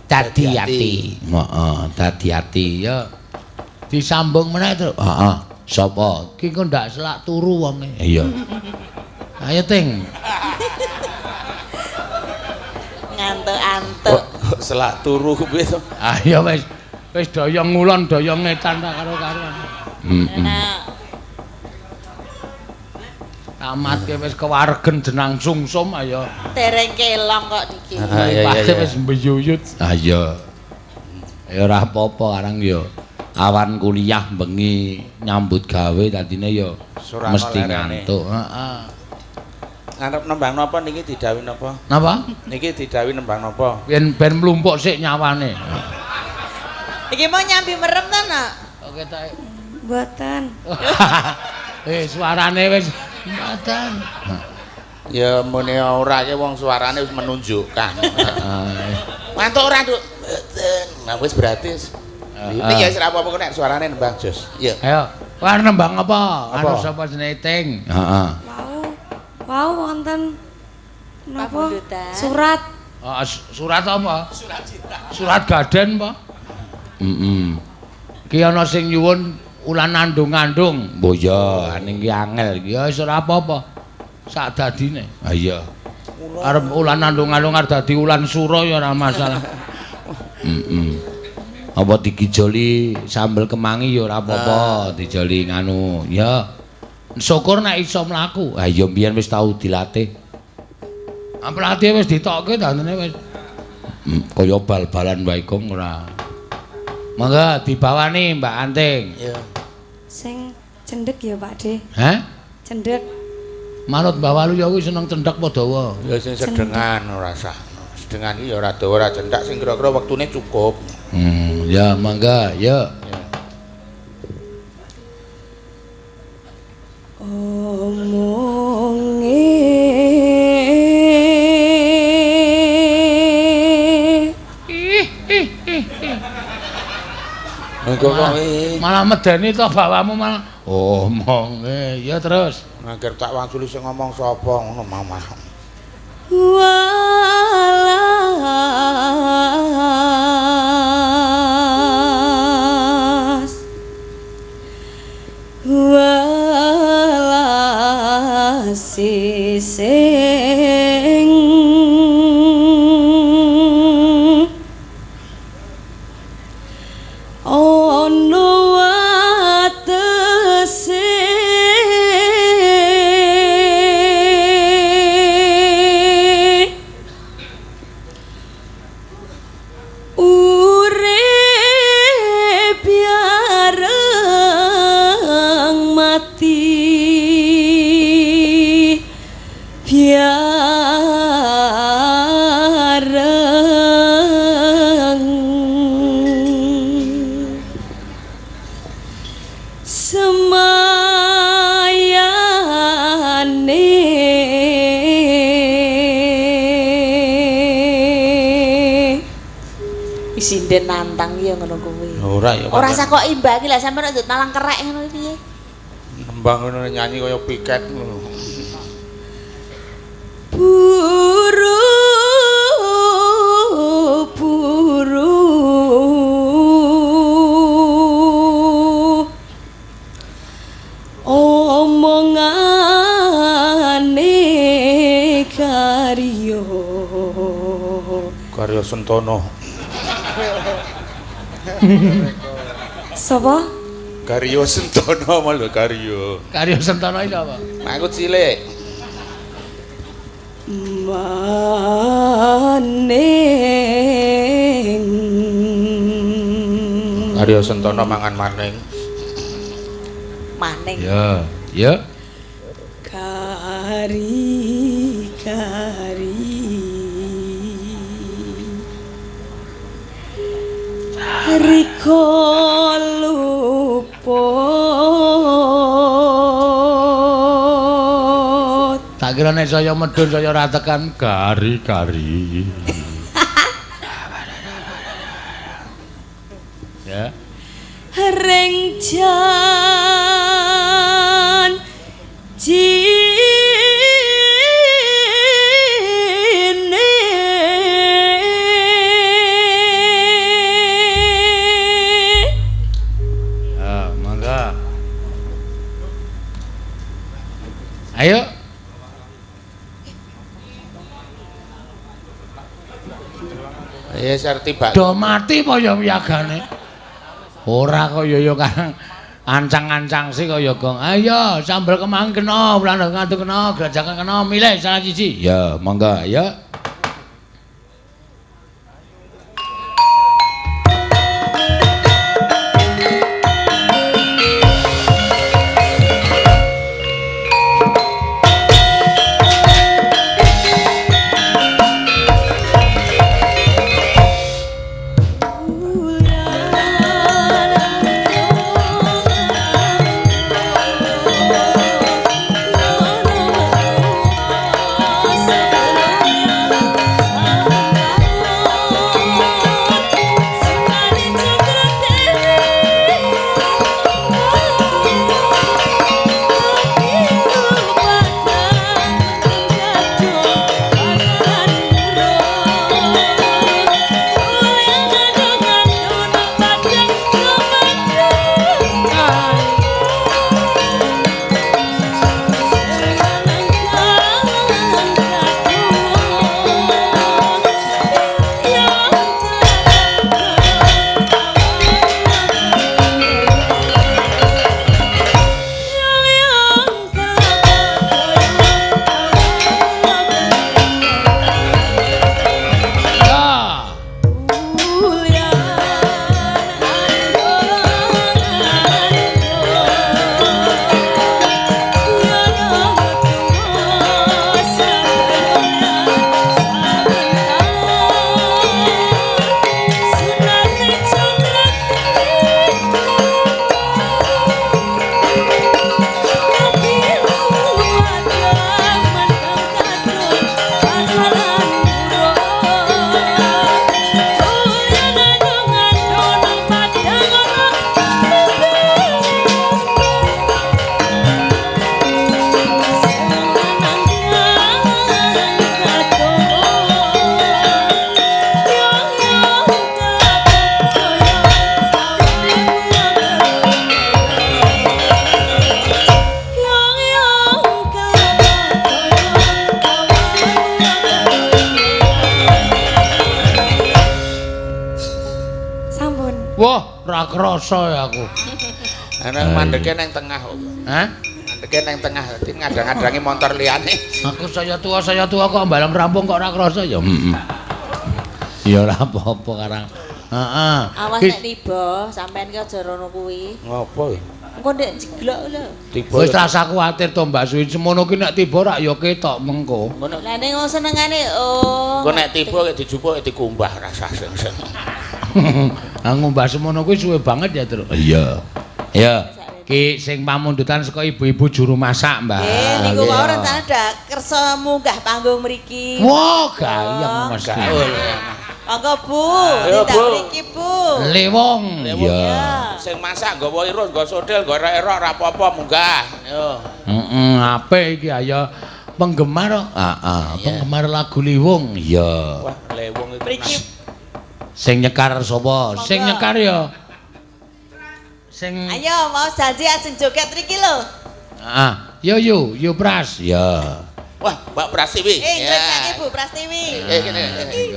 [SPEAKER 5] dadi ati. Heeh, dadi ati ya. Disambung meneh to. Heeh. Sapa? Ki kok ndak selak turu wonge. Iya. Ayo Ting.
[SPEAKER 3] Ngantuk-antuk.
[SPEAKER 2] Kok selak turu kuwi to?
[SPEAKER 1] Ayo wis doyong ngulon doyong ngetan ta karo-karoan. Tamat ke wis kewaregen jenang sungsum ayo.
[SPEAKER 3] Dereng kelong kok iki.
[SPEAKER 1] Pasti wis mbeyuyut. Ayo. Ya ora apa-apa arang yo. Awan kuliah bengi nyambut gawe dadine yo mesti ngantuk. Heeh.
[SPEAKER 2] Ngarep nembang napa niki didhawuhi napa?
[SPEAKER 1] Napa?
[SPEAKER 2] Niki didhawuhi nembang napa?
[SPEAKER 1] Ben mlumpuk sik nyawane.
[SPEAKER 3] Iki mau nyambi merem ta, Nak?
[SPEAKER 1] Oke ta.
[SPEAKER 3] Mboten.
[SPEAKER 1] Suarane wis mboten.
[SPEAKER 2] Ya mune ora ke wong suarane wis menunjukkan. Mantuk ora, Nduk? Mboten. Nah wis berarti. Iki ya ora apa-apa kok nek suarane nembang jos. Iya.
[SPEAKER 1] Ayo.
[SPEAKER 5] War nembang apa? Anu sapa jenenge Ting? Heeh.
[SPEAKER 6] Wow, wonten napa? Surat.
[SPEAKER 5] Surat apa? Surat cinta. Surat gaden apa? Ki ana sing nyuwun ulan andung-andung. Mbok ya, ning ki angel iki ya wis ora apa-apa. Sak dadine. Ha iya. Arep ulan andung-andung arep dadi ulan sura ya ora masalah. Apa digijoli sambel kemangi ya ora apa-apa, dijoli nganu. Ya. Syukur nek iso mlaku. Ha iya mbiyen wis tau dilatih. Pelatih wis ditokke dandene wis. Kaya bal-balan wae kong ora. Mangga dibawani Mbak Anting.
[SPEAKER 2] Iya.
[SPEAKER 6] Sing cendhek ya Pak De.
[SPEAKER 5] Hah?
[SPEAKER 6] Cendhek.
[SPEAKER 5] Manut Mbak Walu ya kuwi seneng cendhek padha wae.
[SPEAKER 2] Ya sing sedengan ora usah. Sedengan iki ya ora dawa ora cendak sing kira-kira wektune cukup.
[SPEAKER 5] Ya mangga, ya. Malah medeni to bawamu malah. Omonge, ya terus.
[SPEAKER 2] Angger tak wangsuli sing ngomong sapa ngono mamah.
[SPEAKER 6] Walas sing ono watese urip bareng mati bareng semayane
[SPEAKER 3] Isinden nantang ya ngono kuwi.
[SPEAKER 2] Ora ya.
[SPEAKER 3] Ora usah kok imbang iki lha sampeyan ndut malang kerek ngono piye?
[SPEAKER 2] Nembang ngono nyanyi kaya piket ngono.
[SPEAKER 6] Buru omongane karya
[SPEAKER 2] Karya Sentono.
[SPEAKER 6] sapa?
[SPEAKER 2] Karya Sentono malah karya.
[SPEAKER 5] Karya Sentono iki apa?
[SPEAKER 2] Aku cilik.
[SPEAKER 6] Maning
[SPEAKER 2] Karya Sentono mangan maning.
[SPEAKER 3] Maning.
[SPEAKER 5] Ya, ya.
[SPEAKER 6] kari riko luput.
[SPEAKER 5] Tak kira nek saya medun saya ora tekan kari. Ya.
[SPEAKER 6] Rengjan jine
[SPEAKER 5] mangga. Ayo.
[SPEAKER 2] Ya serti Pak.
[SPEAKER 5] Do mati apa ya wiyagane? Ora kaya ya Kang. Ancang-ancang sih kaya Gong. Ayo sambel kemang kena, ulan ngaduk kena, grajakan kena, milih salah siji. Ya, mangga ya. Wah, ra krasa ya aku.
[SPEAKER 2] Ana mandeke nang tengah kok.
[SPEAKER 5] Hah?
[SPEAKER 2] Mandeke nang tengah dadi ngadang-adangi motor liyane.
[SPEAKER 5] Aku saya tua kok mbalem rampung kok ora krasa ya. Ya ora apa-apa karang. Heeh.
[SPEAKER 3] Awas nek tiba, sampean ki aja rono kuwi.
[SPEAKER 2] Ngopo?
[SPEAKER 3] Engko ndek jeglok lho.
[SPEAKER 2] Tiba.
[SPEAKER 5] Wis rasa kuwatir to Mbak Suwi, semono ki nek tiba rak ya ketok mengko.
[SPEAKER 3] Lah ning senengane oh.
[SPEAKER 2] Engko nek tiba dijupuk dikumbah rasa sing.
[SPEAKER 5] Ah ngumbah semono kuwi suwe banget ya, Tru. Iya. Ya. Ki sing pamundutan saka ibu-ibu juru masak, Mbak.
[SPEAKER 3] Nggih, niku wae rencana dak kersa munggah panggung mriki.
[SPEAKER 5] Wah, gayeng Mas.
[SPEAKER 3] Monggo Bu, tindak mriki Bu.
[SPEAKER 5] Lewong. Iya.
[SPEAKER 2] Sing masak nggawa irus, nggawa sodel, nggawa erok ora apa-apa munggah. Yo.
[SPEAKER 5] Heeh, apik iki ya penggemar. Heeh, penggemar lagu Liwung. Iya.
[SPEAKER 2] Wah, Lewong itu.
[SPEAKER 3] Mriki
[SPEAKER 5] Sing nyekar sapa? Sing nyekar ya. Sing
[SPEAKER 3] ayo mau janji ajeng joget mriki lho.
[SPEAKER 5] Yo Pras. Ya.
[SPEAKER 2] Wah, Mbak Prasiwi.
[SPEAKER 3] Ngrasake Bu Prastiwi.
[SPEAKER 2] Kene.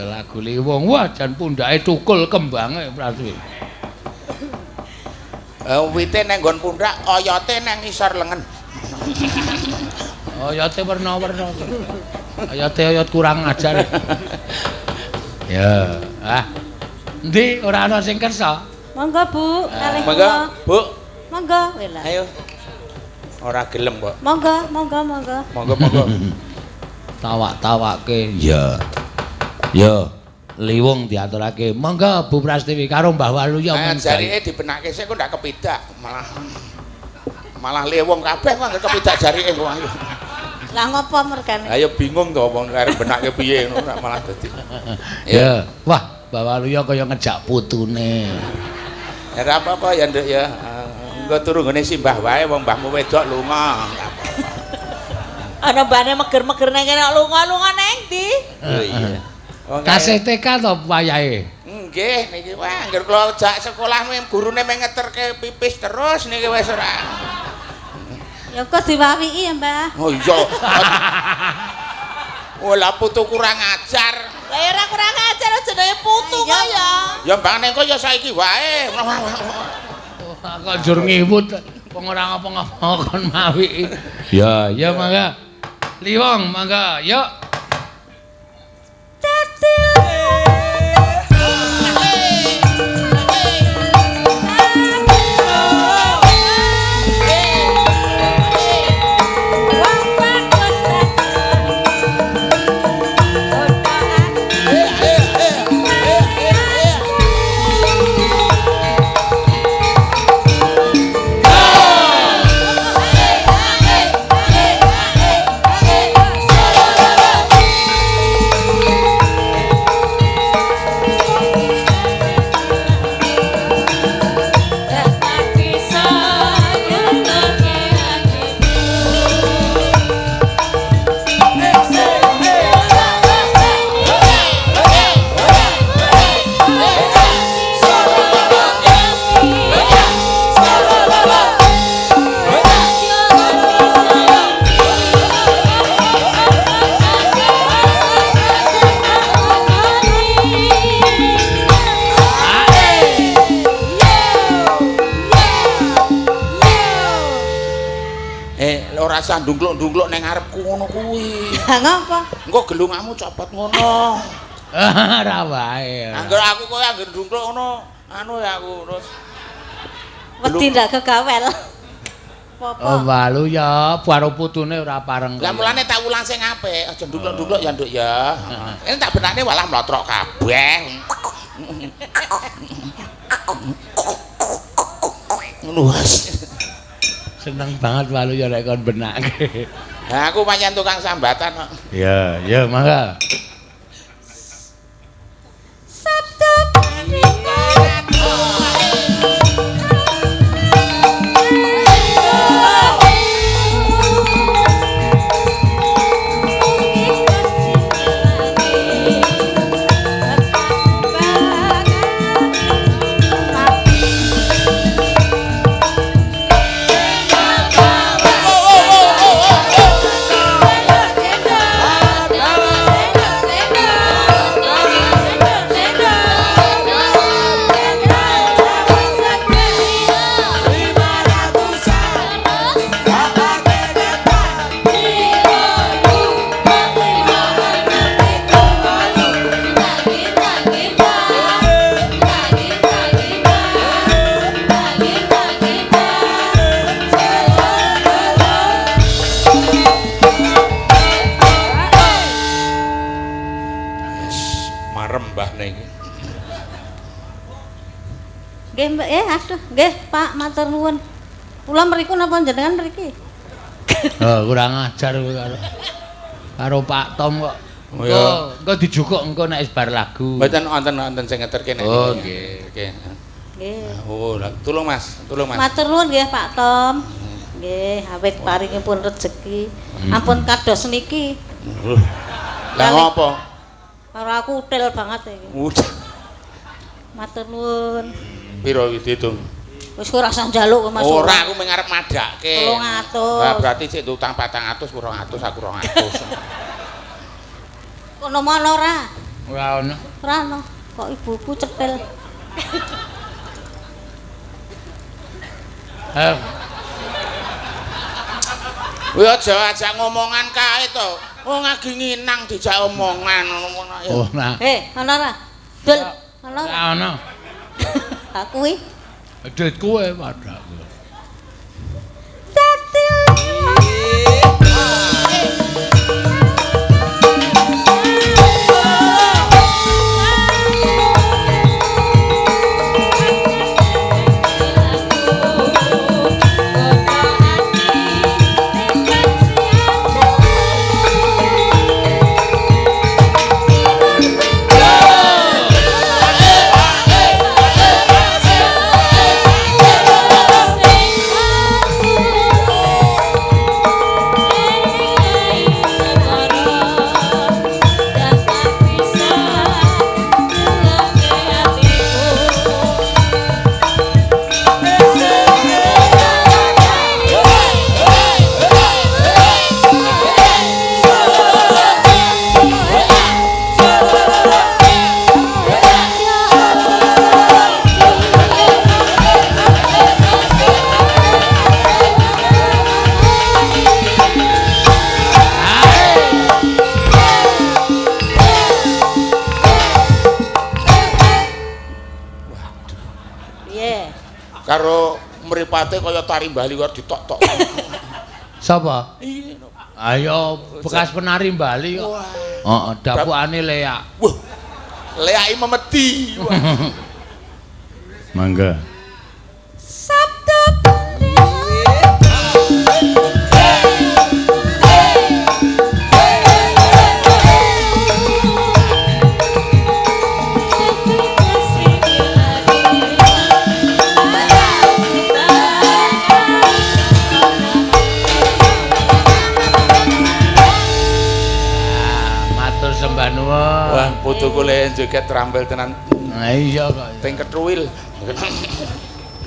[SPEAKER 5] Lagu Liwung. Wah, jan pundake tukul kembange Prasiwi.
[SPEAKER 2] Wite nang nggon pundak, oyote nang ngisor lengen.
[SPEAKER 5] Oyote werna-werna. Oyote oyot kurang ajar. Ya. Endi ora ana sing kersa?
[SPEAKER 6] Monggo Bu, kalih
[SPEAKER 2] Monggo,
[SPEAKER 6] kula.
[SPEAKER 2] Bu.
[SPEAKER 6] Monggo, wela.
[SPEAKER 2] Ayo. Ora gelem kok.
[SPEAKER 6] Monggo.
[SPEAKER 2] Monggo.
[SPEAKER 5] Tawak-tawake. Ya. Ya. Liwung diaturake. Monggo Bu Prastiwi karo Mbah Waluya
[SPEAKER 2] men. Jarike dibenake sik kok ndak kepidak, malah Liwung kabeh kok ndak kepidak jarike kok ayo.
[SPEAKER 6] Lah ngopo mergane?
[SPEAKER 2] Ayo bingung to wong arep benake piye ngono malah dadi.
[SPEAKER 5] Ya. Wah, Mbah Waluya kaya ngejak putune.
[SPEAKER 2] Ya ora apa-apa ya Nduk ya. Engko turu ngene simbah wae wong mbahmu wedok lunga.
[SPEAKER 3] Ana mbane meger-meger nang kene lunga-lunga nang ndi?
[SPEAKER 2] Oh iya.
[SPEAKER 5] Kasih TK to wayahe?
[SPEAKER 2] Nggih, niki wah anggere kula jak sekolah gurune ngeterke pipis terus niki wis ora.
[SPEAKER 6] Ya kok diwawiki ya, Mbah.
[SPEAKER 2] Oh iya. Ola putu kurang ajar.
[SPEAKER 3] Lah ora kurang ajar jenenge putu kok ya.
[SPEAKER 2] Ya mbane kok ya saiki wae.
[SPEAKER 5] Kok njur ngiwut wong ora ngapa-ngapa kon mawiki. Ya, mangga. Liwong mangga, yuk.
[SPEAKER 2] Rasa ndungkluk-ndungkluk ning ngarepku ngono kuwi.
[SPEAKER 6] Lah ngopo?
[SPEAKER 2] Engko gelungamu copot ngono.
[SPEAKER 5] Ora wae.
[SPEAKER 2] Angger aku koyo angger ndungkluk ngono, anu ya aku terus.
[SPEAKER 6] Wedi ndak kegawel.
[SPEAKER 5] Oh, walu ya, karo putune ora pareng.
[SPEAKER 2] Lah mulane tak ulang sing apik, aja ndungkluk-ndungkluk ya, Nduk ya. Ini tak benake walah mlotrok kabeh. Ngono wis.
[SPEAKER 5] Seneng banget walu ya nek kon benake.
[SPEAKER 2] Nah, aku pancen tukang sambatan kok.
[SPEAKER 5] Ya, mangga.
[SPEAKER 6] Sabtu panika.
[SPEAKER 2] mbahne iki.
[SPEAKER 6] Nggih, Mbak. Aduh, nggih, Pak, matur nuwun. Kula mriku napa jenengan mriki?
[SPEAKER 5] Kurang ajar kowe karo Pak Tom kok. Engko dijukuk engko nek bar lagu.
[SPEAKER 2] Mboten wonten sing ngeterke nek.
[SPEAKER 5] Oh, nggih.
[SPEAKER 6] Nggih.
[SPEAKER 2] Oh, tulung Mas.
[SPEAKER 6] Matur nuwun nggih, Pak Tom. Nggih, awit paringipun rejeki. Ampun kados niki.
[SPEAKER 2] Lah ngopo?
[SPEAKER 6] Karo aku util banget iki. Matur nuwun.
[SPEAKER 2] Piro diitung?
[SPEAKER 6] Wis ora usah njaluk Mas.
[SPEAKER 2] Ora, aku mengarep madhakke.
[SPEAKER 6] 300.
[SPEAKER 2] Lah berarti sik utang 400, 200, aku 200.
[SPEAKER 6] Kono mono ora?
[SPEAKER 5] Ora ono.
[SPEAKER 6] Ora ono. Kok ibuku cetil.
[SPEAKER 2] Kuwi aja ngomongan kae to. Wong lagi nginang dijak omongan ngono ya.
[SPEAKER 5] Oh, nah.
[SPEAKER 6] Ono ora? Dul, ono ora?
[SPEAKER 5] Ora ono.
[SPEAKER 6] Aku kuwi
[SPEAKER 5] Duit kowe padhaku.
[SPEAKER 2] Karo mripate kaya tari Bali kok ditok-tok.
[SPEAKER 5] Sapa? Ayo bekas penari Bali kok. Heeh, dapukane leak.
[SPEAKER 2] Wah. Leaki memedi.
[SPEAKER 5] Mangga.
[SPEAKER 2] Wah, putuku le joget trampil tenan.
[SPEAKER 5] Nah iya kok.
[SPEAKER 2] Teng ketruwil.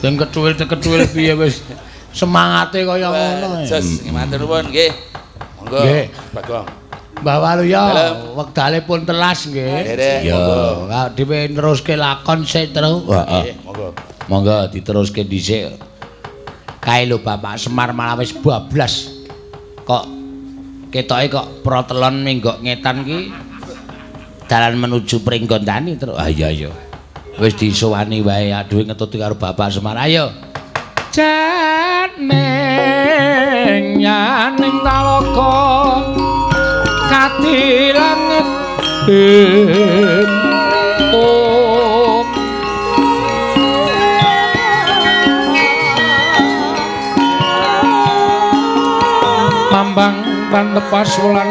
[SPEAKER 5] Teng ketruwil piye wis semangate kaya ngono.
[SPEAKER 2] Jos, matur nuwun nggih. Monggo.
[SPEAKER 5] Nggih.
[SPEAKER 2] Bagong.
[SPEAKER 5] Mbah Waluya, wektale pun telas nggih.
[SPEAKER 2] Yo,
[SPEAKER 5] kak dhewe neruske lakon sik terus.
[SPEAKER 2] Heeh, monggo.
[SPEAKER 5] Monggo diteruske dhisik. Kae lho Bapak Semar malah wis bablas. Kok ketoke kok protelon menggok ngetan ki dalan menuju Pringgondani terus. Ah iya iya. Wis disowani wae aduh ngetuti karo Bapak Semar. Ayo. Janeng nyaning talaka katilanget Mambang pantepas wulan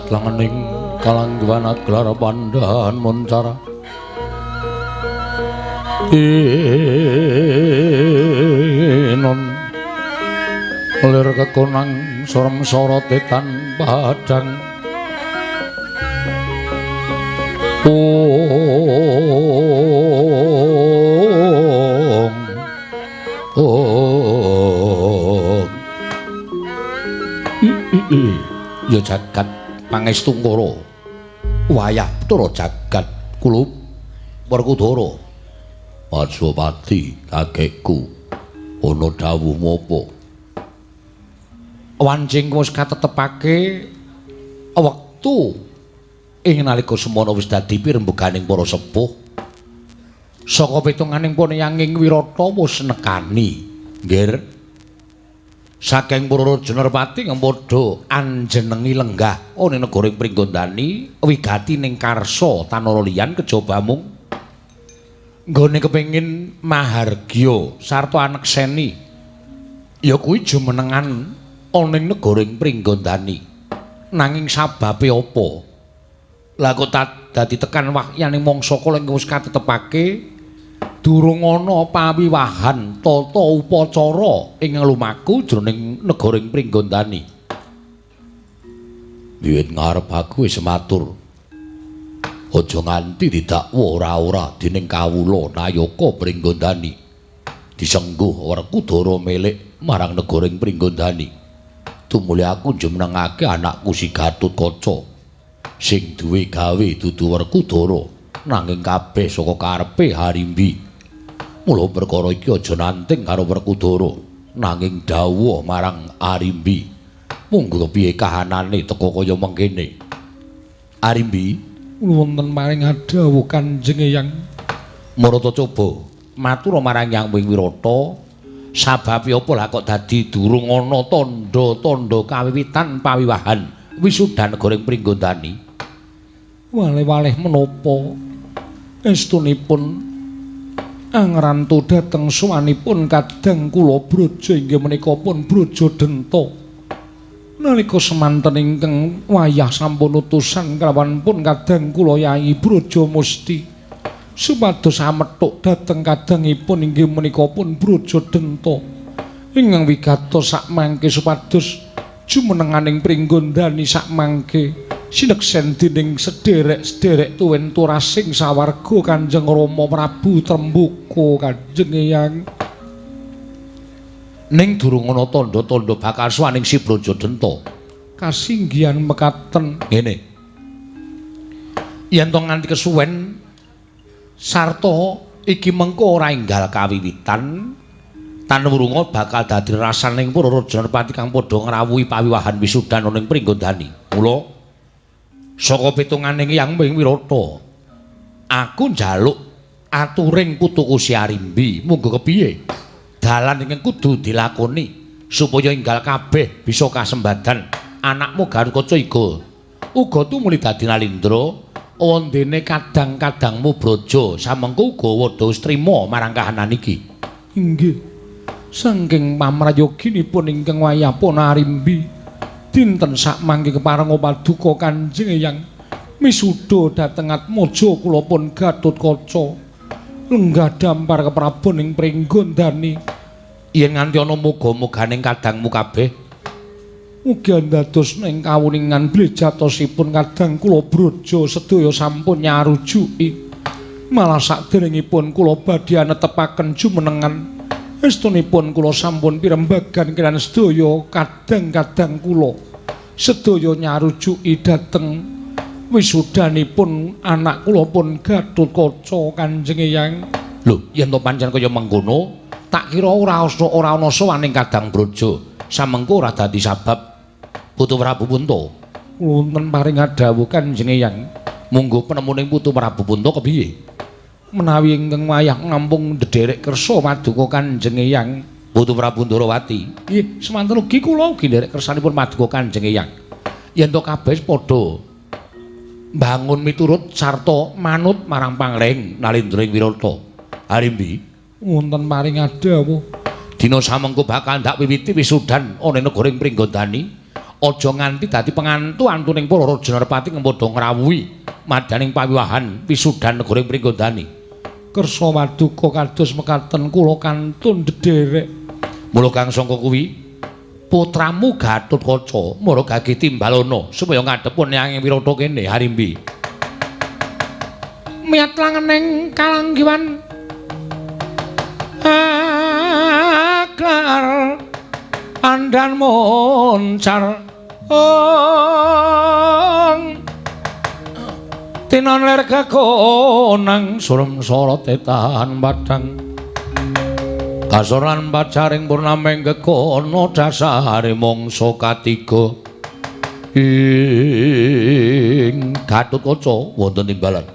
[SPEAKER 5] langening kalanggawan gelar pandhan muncara non lir kekonang sorem sorote tanpa padang ya jagat pangestu karo wayah tura jagat kula Werkudara Majapati kakekku ana dawuh mapa wancing wis katetepake wektu ing nalika semana wis dadi pirembuganing para sepuh saka pitunganing Poneyanging Wirata wis nekani nggih saking para raja Nerpati kang padha anjenengi lenggah ana negara Pringgondani wigati ning karsa tanara liyan kejaba mung nggone kepengin mahargya sarta anekseni ya kuwi jumenengan ana ning negara Pringgondani nanging sababe apa la kok dadi tekan wakyaning mangsa kala wis katetepake durung ana pawiwahan tata upacara ing lumaku jroning negara Pringgondani. Wiwit ngarep aku wis matur. Aja nganti didakwa ora-ora dening kawula Nayaka Pringgondani. Disengguh Werkudara milik marang negara Pringgondani. Tumuli aku jumenengake anakku si Gatotkaca sing duwe gawe dudu Werkudara nanging kabeh saka karepe Harimbi. Mula perkara iki aja nanting karo Werkudara nanging dawuh marang Arimbi munggo piye kahanane teka kaya mengkene Arimbi wonten maring dawuh Kanjeng Eyang Marata coba matur marang Yang Wirata sababe apa lah kok dadi durung ana tandha-tandha kawiwitan pawiwahan wisudan negara Pringgondani waleh-waleh menapa estunipun angrantu dhateng suwanipun kadang kula braja inggih menika pun braja Denta nalika semanten ingkang wayah sampun utusan kelawan pun kadang kula Yayi Braja Musti supados amethuk dhateng kadangipun inggih menika pun braja Denta ingkang wigatos sakmangke supados jumenenganing Pringgondani sakmangke sineksen dening sederek-sederek tuwin turasing sawarga Kanjeng Rama Prabu Trembuka Kanjeng Eyang ning durung ana tandha-tandha bakal suwaning si Braja Denta kasinggihan mekaten ngene yen to nganti kesuwen sarta iki mengko ora enggal kawiwitan tanwurunga bakal dadi rasaning para raja Nerpati kang padha ngrawuhi pawiwahan wisudan ana ing Pringgondani mula saka pitunganing Yang Wirata aku njaluk aturing putuku si Arimbi monggo kepiye dalan ingkang kudu dilakoni supaya enggal kabeh bisa kasembadan anakmu Gatotkaca iga uga tumuli dadi Nalindra wondene kadang-kadangmu Braja samengko uga wedha trima marang kahanan iki.
[SPEAKER 1] Inggih. Saking pamrayoginipun ingkang wayahipun Arimbi dinten sakmangke keparenga paduka Kanjeng Eyang misuda dhateng atmaja kula pun Gatotkaca lenggah dampar keprabon ing Pringgondani.
[SPEAKER 5] Yen nganti ana muga-muganing kadangmu kabeh
[SPEAKER 1] mugi dados ing kawuningan blejatosipun kadang kula Braja sedaya sampun nyarujuki. Malah saderengipun kula badhe netepaken jumenengan estunipun kula sampun pirembagan kelan sedaya kadang-kadang kula sedaya nyarujuki dhateng wisudanipun anak kula pun Gatotkaca Kanjeng Eyang.
[SPEAKER 5] Lho, yen to pancen kaya mengkono, tak kira ora ana sowaning kadang Braja samengko ora dadi sabab Putu Prabu Punta.
[SPEAKER 1] Wonten paring dawuh Kanjeng Eyang.
[SPEAKER 5] Munggo penemuning Putu Prabu Punta kepiye?
[SPEAKER 1] Menawi ingkang wayah ngampung ndederek kersa paduka Kanjeng Eyang
[SPEAKER 5] Putu Prabu Ndarawati.
[SPEAKER 1] Nggih, semanten ugi kula ugi nderek kersanipun paduka Kanjeng Eyang.
[SPEAKER 5] Yen to kabeh padha bangun miturut sarta manut marang Pangleng Nalindra ing Wirata. Arimbi,
[SPEAKER 1] wonten paring dawuh
[SPEAKER 5] dina samengko bakal ndak wiwiti wisudan ana negara ing Pringgondani. Aja nganti dadi pengantu-antuning para raja Narpati padha ngrawuhi madaning pawiwahan wisudan negara ing Pringgondani.
[SPEAKER 1] Kersa paduka kados mekaten kula kantun ndederek.
[SPEAKER 5] Mula kang sangka kuwi putramu Gatotkaca mara gage timbalana supaya ngadhepun Hyang Wirata kene Harimbi.
[SPEAKER 1] Miat langening kalanggiwan aklar andan moncar tinon ler kakonang surem sorot etan badang kasoran bacaring purnameng kekono dasare mangsa katiga ing Gatotkaca wonten timbalan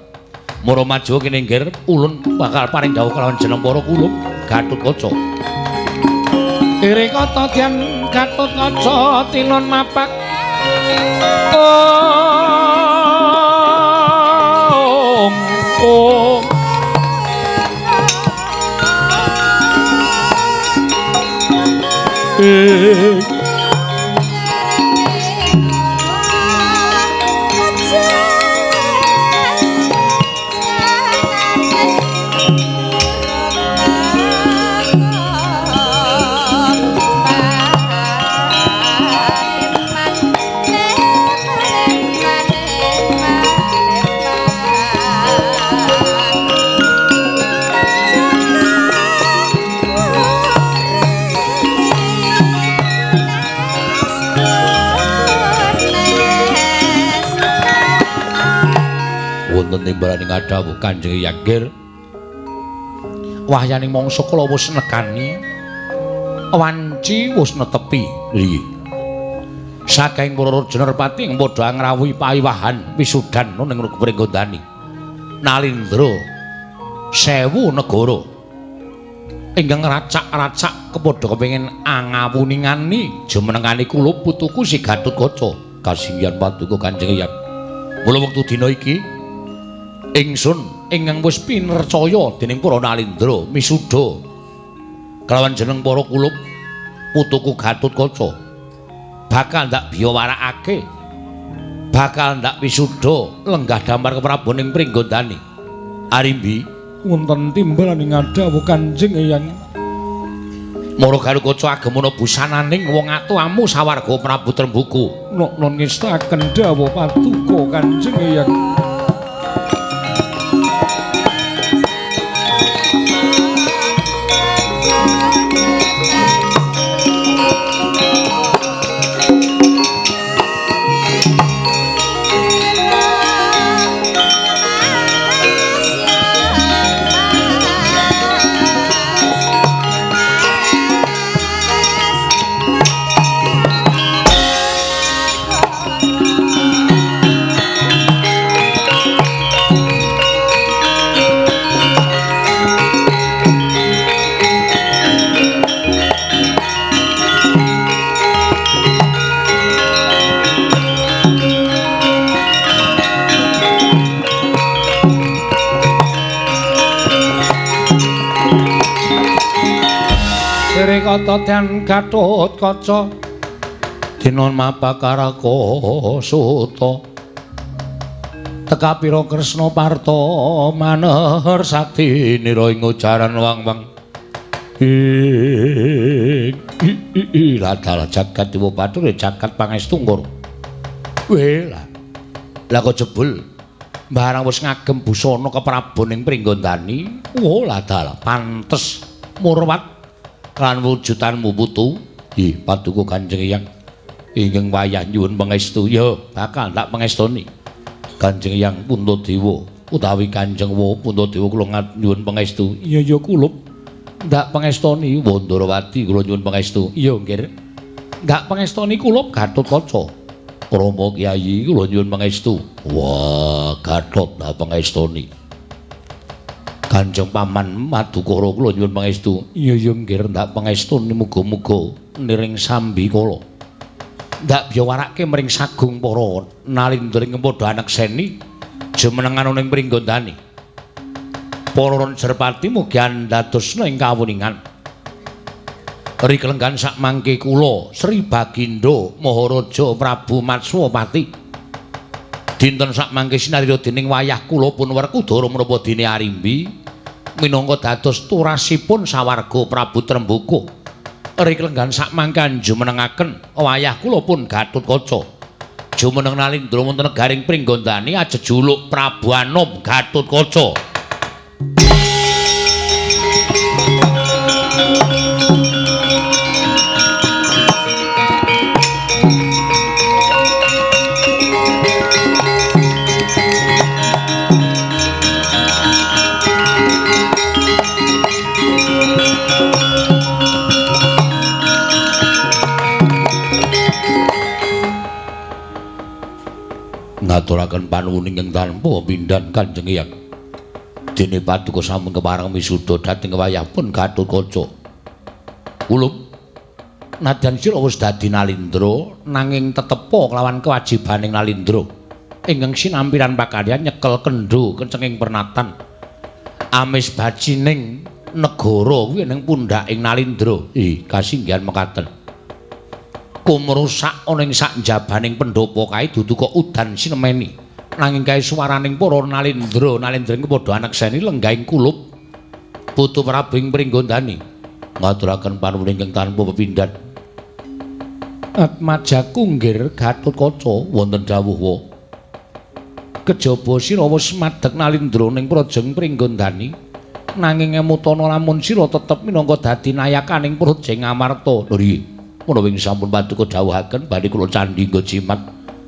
[SPEAKER 1] mara maju kene nggir ulun bakal paring dawuh kelawan jeneng para kula Gatotkaca iri kata dian Gatotkaca tinon mapak
[SPEAKER 5] timbalaning dawuh Kanjeng Hyang wahyaning mangsa kala wis nekani wanci wis netepi nggih saking para raja Narpati ing padha ngrawuhi pawiwahan wisudan ning Pringgondani Nalindra 1000 negara ingkang racak-racak kepadha kepengin angawuningani jumenengane kula putuku si Gatotkaca kasinggihan paduka Kanjeng Hyang mula wektu dina iki ingsun ingkang wis pinercaya dening para Nalindra misuda kelawan jeneng para kulup putuku Gatotkaca bakal ndak biyawarakake bakal ndak wisuda lenggah dampar keprabon ing Pringgondani. Arimbi
[SPEAKER 1] wonten timbalaning dawuh Kanjeng Eyang
[SPEAKER 5] mara Gatotkaca agemana busananing wong atuamu sawarga Prabu Trembuku
[SPEAKER 1] non ngestaken dawuh paduka Kanjeng Eyang.
[SPEAKER 5] Sri Katadan Gatotkaca Dinon Mapakaraka Suta Teka pira Kresna Parta maneher sakti nira ing ujaran wang-wang Ladal jagat Dewa Bathara jagat pangestu ngkur Lah kok jebul barang wis ngagem busana kepraboning Pringgondani ladal pantes murwat lan wujudanmu putu nggih paduka Kanjeng Hyang ingkang wayah nyuwun pangestu ya bakal tak pangestoni Kanjeng Hyang Puntadewa utawi Kanjeng Puntadewa kula nyuwun pangestu iya kula ndak pangestoni Wandarawati kula nyuwun pangestu iya nggih ndak pangestoni kula Gatotkaca Rama Kyai kula nyuwun pangestu wah Gatot ndak pangestoni Kanjeng Paman Madukara kula nyuwun pangestu iya nggih ndak pangestuni muga-muga niring sambi kala ndak biyawarake mring sagung para nalindra ing padha anekseni jumenengan ing Pringgondani para Jerpati mugi andadosna ing kawuningan rikelenggan sak mangke kula Sri Bagindo Maharaja Prabu Matswapati dinten sak mangke sinarira dening wayah kula pun Werkudara menapa dene Arimbi minangka dados turasipun sawarga Prabu Tremboko rikelenggan sak mangke jumenengaken wayah kula pun Gatotkaca jumeneng nalindra wonten negaring Pringgondani ajejuluk Prabu Anom Gatotkaca ngaturaken panuwun ingkang tanpa pindhan Kanjeng Hyang dene paduka sampun kepareng misuda dhateng wayahipun Gatotkaca ulum nadyan sira wis dadi nalindra nanging tetepa kelawan kewajibaning nalindra ingkang sinampiran pakaryan nyekel kendho kencenging pernatan amis bajining negara kuwi ning pundhaking nalindra kasinggihan mekaten kumrusak ana ing sak njabaning pendhapa kae dudu kok udan sinemeni nanging kae swaraning para nalindra ing padha anekseni lenggahing kulup putu Prabu ing Pringgondani ngaturaken panuwun ingkang tanpa pepindhan Atmaja kunggir Gatotkaca wonten dawuh wa kejaba sira wis madheg nalindra ning Projeng Pringgondani nanging emutana lamun sira tetep minangka dadi nayakaning Projeng Amarta lho menawa ing sampun paduka dawuhaken badhe kula candhi nggo jimat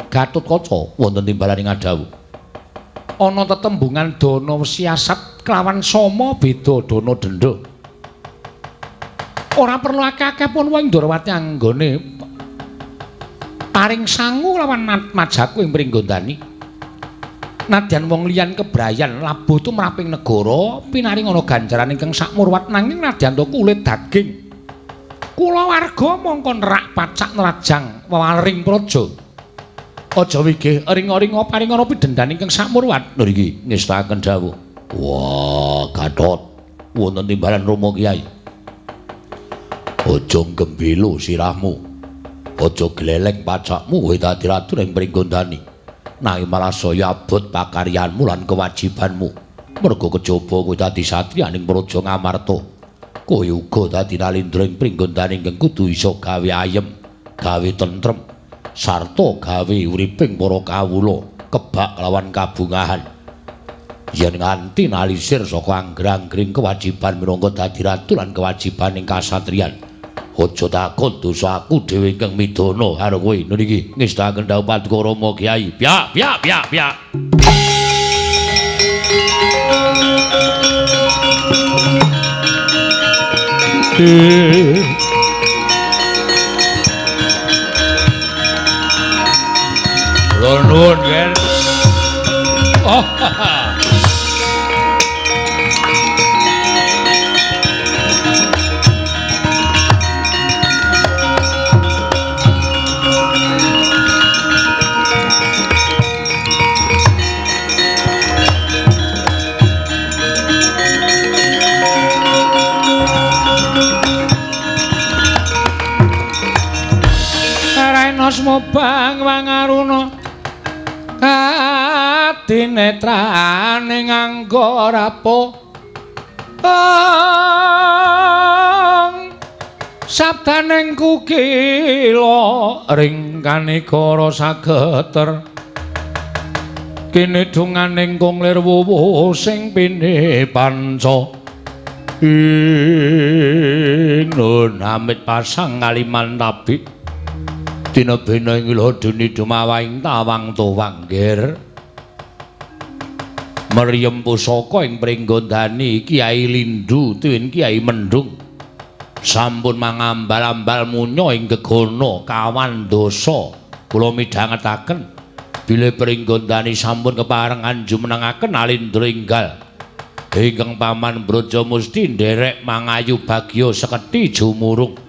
[SPEAKER 5] Gatotkaca wonten timbalaning adawuh ana tetembungan dana siasat kelawan sama beda dana denda ora perlu akeh-akeh pun wae Ndarawati anggone paring sangu lawan Atmajaku ing Pringgondani nadyan wong liyan kebrayan labuh tumraping negara pinaring ana ganjaran ingkang sakmurwat nanging nadyan to kulit daging kula warga mongko nerak pacak nerajang wawaring praja aja wigih ring-ring paring ana pidendhan ingkang sakmurwat lho iki ngestakaken dawuh wah Gatot wonten timbalan Rama Kyai aja gembelo sirahmu aja gleleng pacakmu kowe dadi ratu ing Pringgondani nanging malah saya abot pakaryanmu lan kewajibanmu merga kejaba kowe dadi satriyaning praja Ngamarta kowe uga dadi nalindra ing Pringgondani ingkang kudu isa gawe ayem gawe tentrem sarta gawe uriping para kawula kebak lawan kabungahan yen nganti nalisir saka angger-anggering kewajiban minangka dadi ratu lan kewajibaning kasatriyan aja takon dosa aku dhewe ingkang midana karo kowe niki ngestakaken dawuh paduka Rama Kyai piyak piyak piyak piyak nuwun kan oh
[SPEAKER 1] sumobang wangaruna ati netrane nganggo rapo sabdaning kukila ring kanikara sageter kene dunganing kunglir wuwu sing pine panca nun amit pasang kaliman tabi dina bena ing duni dumawaing tawang tuwangger Maryam pusaka ing Pringgondani Kiai Lindu tuwin Kiai Mendung sampun mangambal-ambal munya ing gegana kawan dosa kula midhangetaken bilih Pringgondani sampun keparengan jumenengaken alindra enggal ingkang paman Brajamusti nderek mangayu bagya sekethi jumurung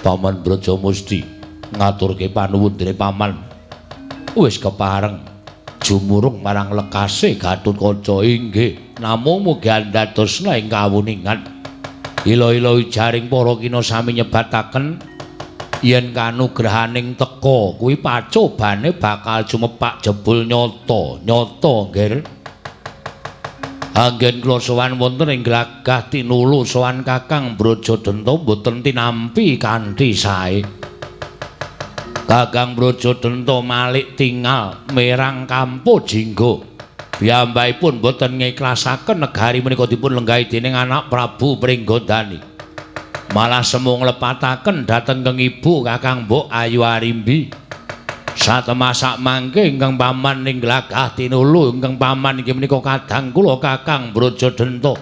[SPEAKER 1] paman Brajamusti ngaturke panuwun dening paman wis kepareng jumurung marang lekase Gatotkaca inggih namung mugi andadosna ing kawuningan ila-ila jaring para kina sami nyebataken yen kanugrahaning teka kuwi pacobane bakal jumepak jebul nyata nggih anggen kula sowan wonten ing Glagah tinulu sowan Kakang Brajadenta boten tinampi kanthi sae Kakang Brajadenta malik tingal merang Kampo Jingga piyambakipun boten ngiklasaken negari menika dipun lenggahi dening anak Prabu Pringgondani malah semu nglepataken dhateng keng ibu Kakang Mbok Ayu Arimbi satemasak mangke ingkang paman ing Glagah tinulu ingkang paman inggih menika kadang kula Kakang Brajadenta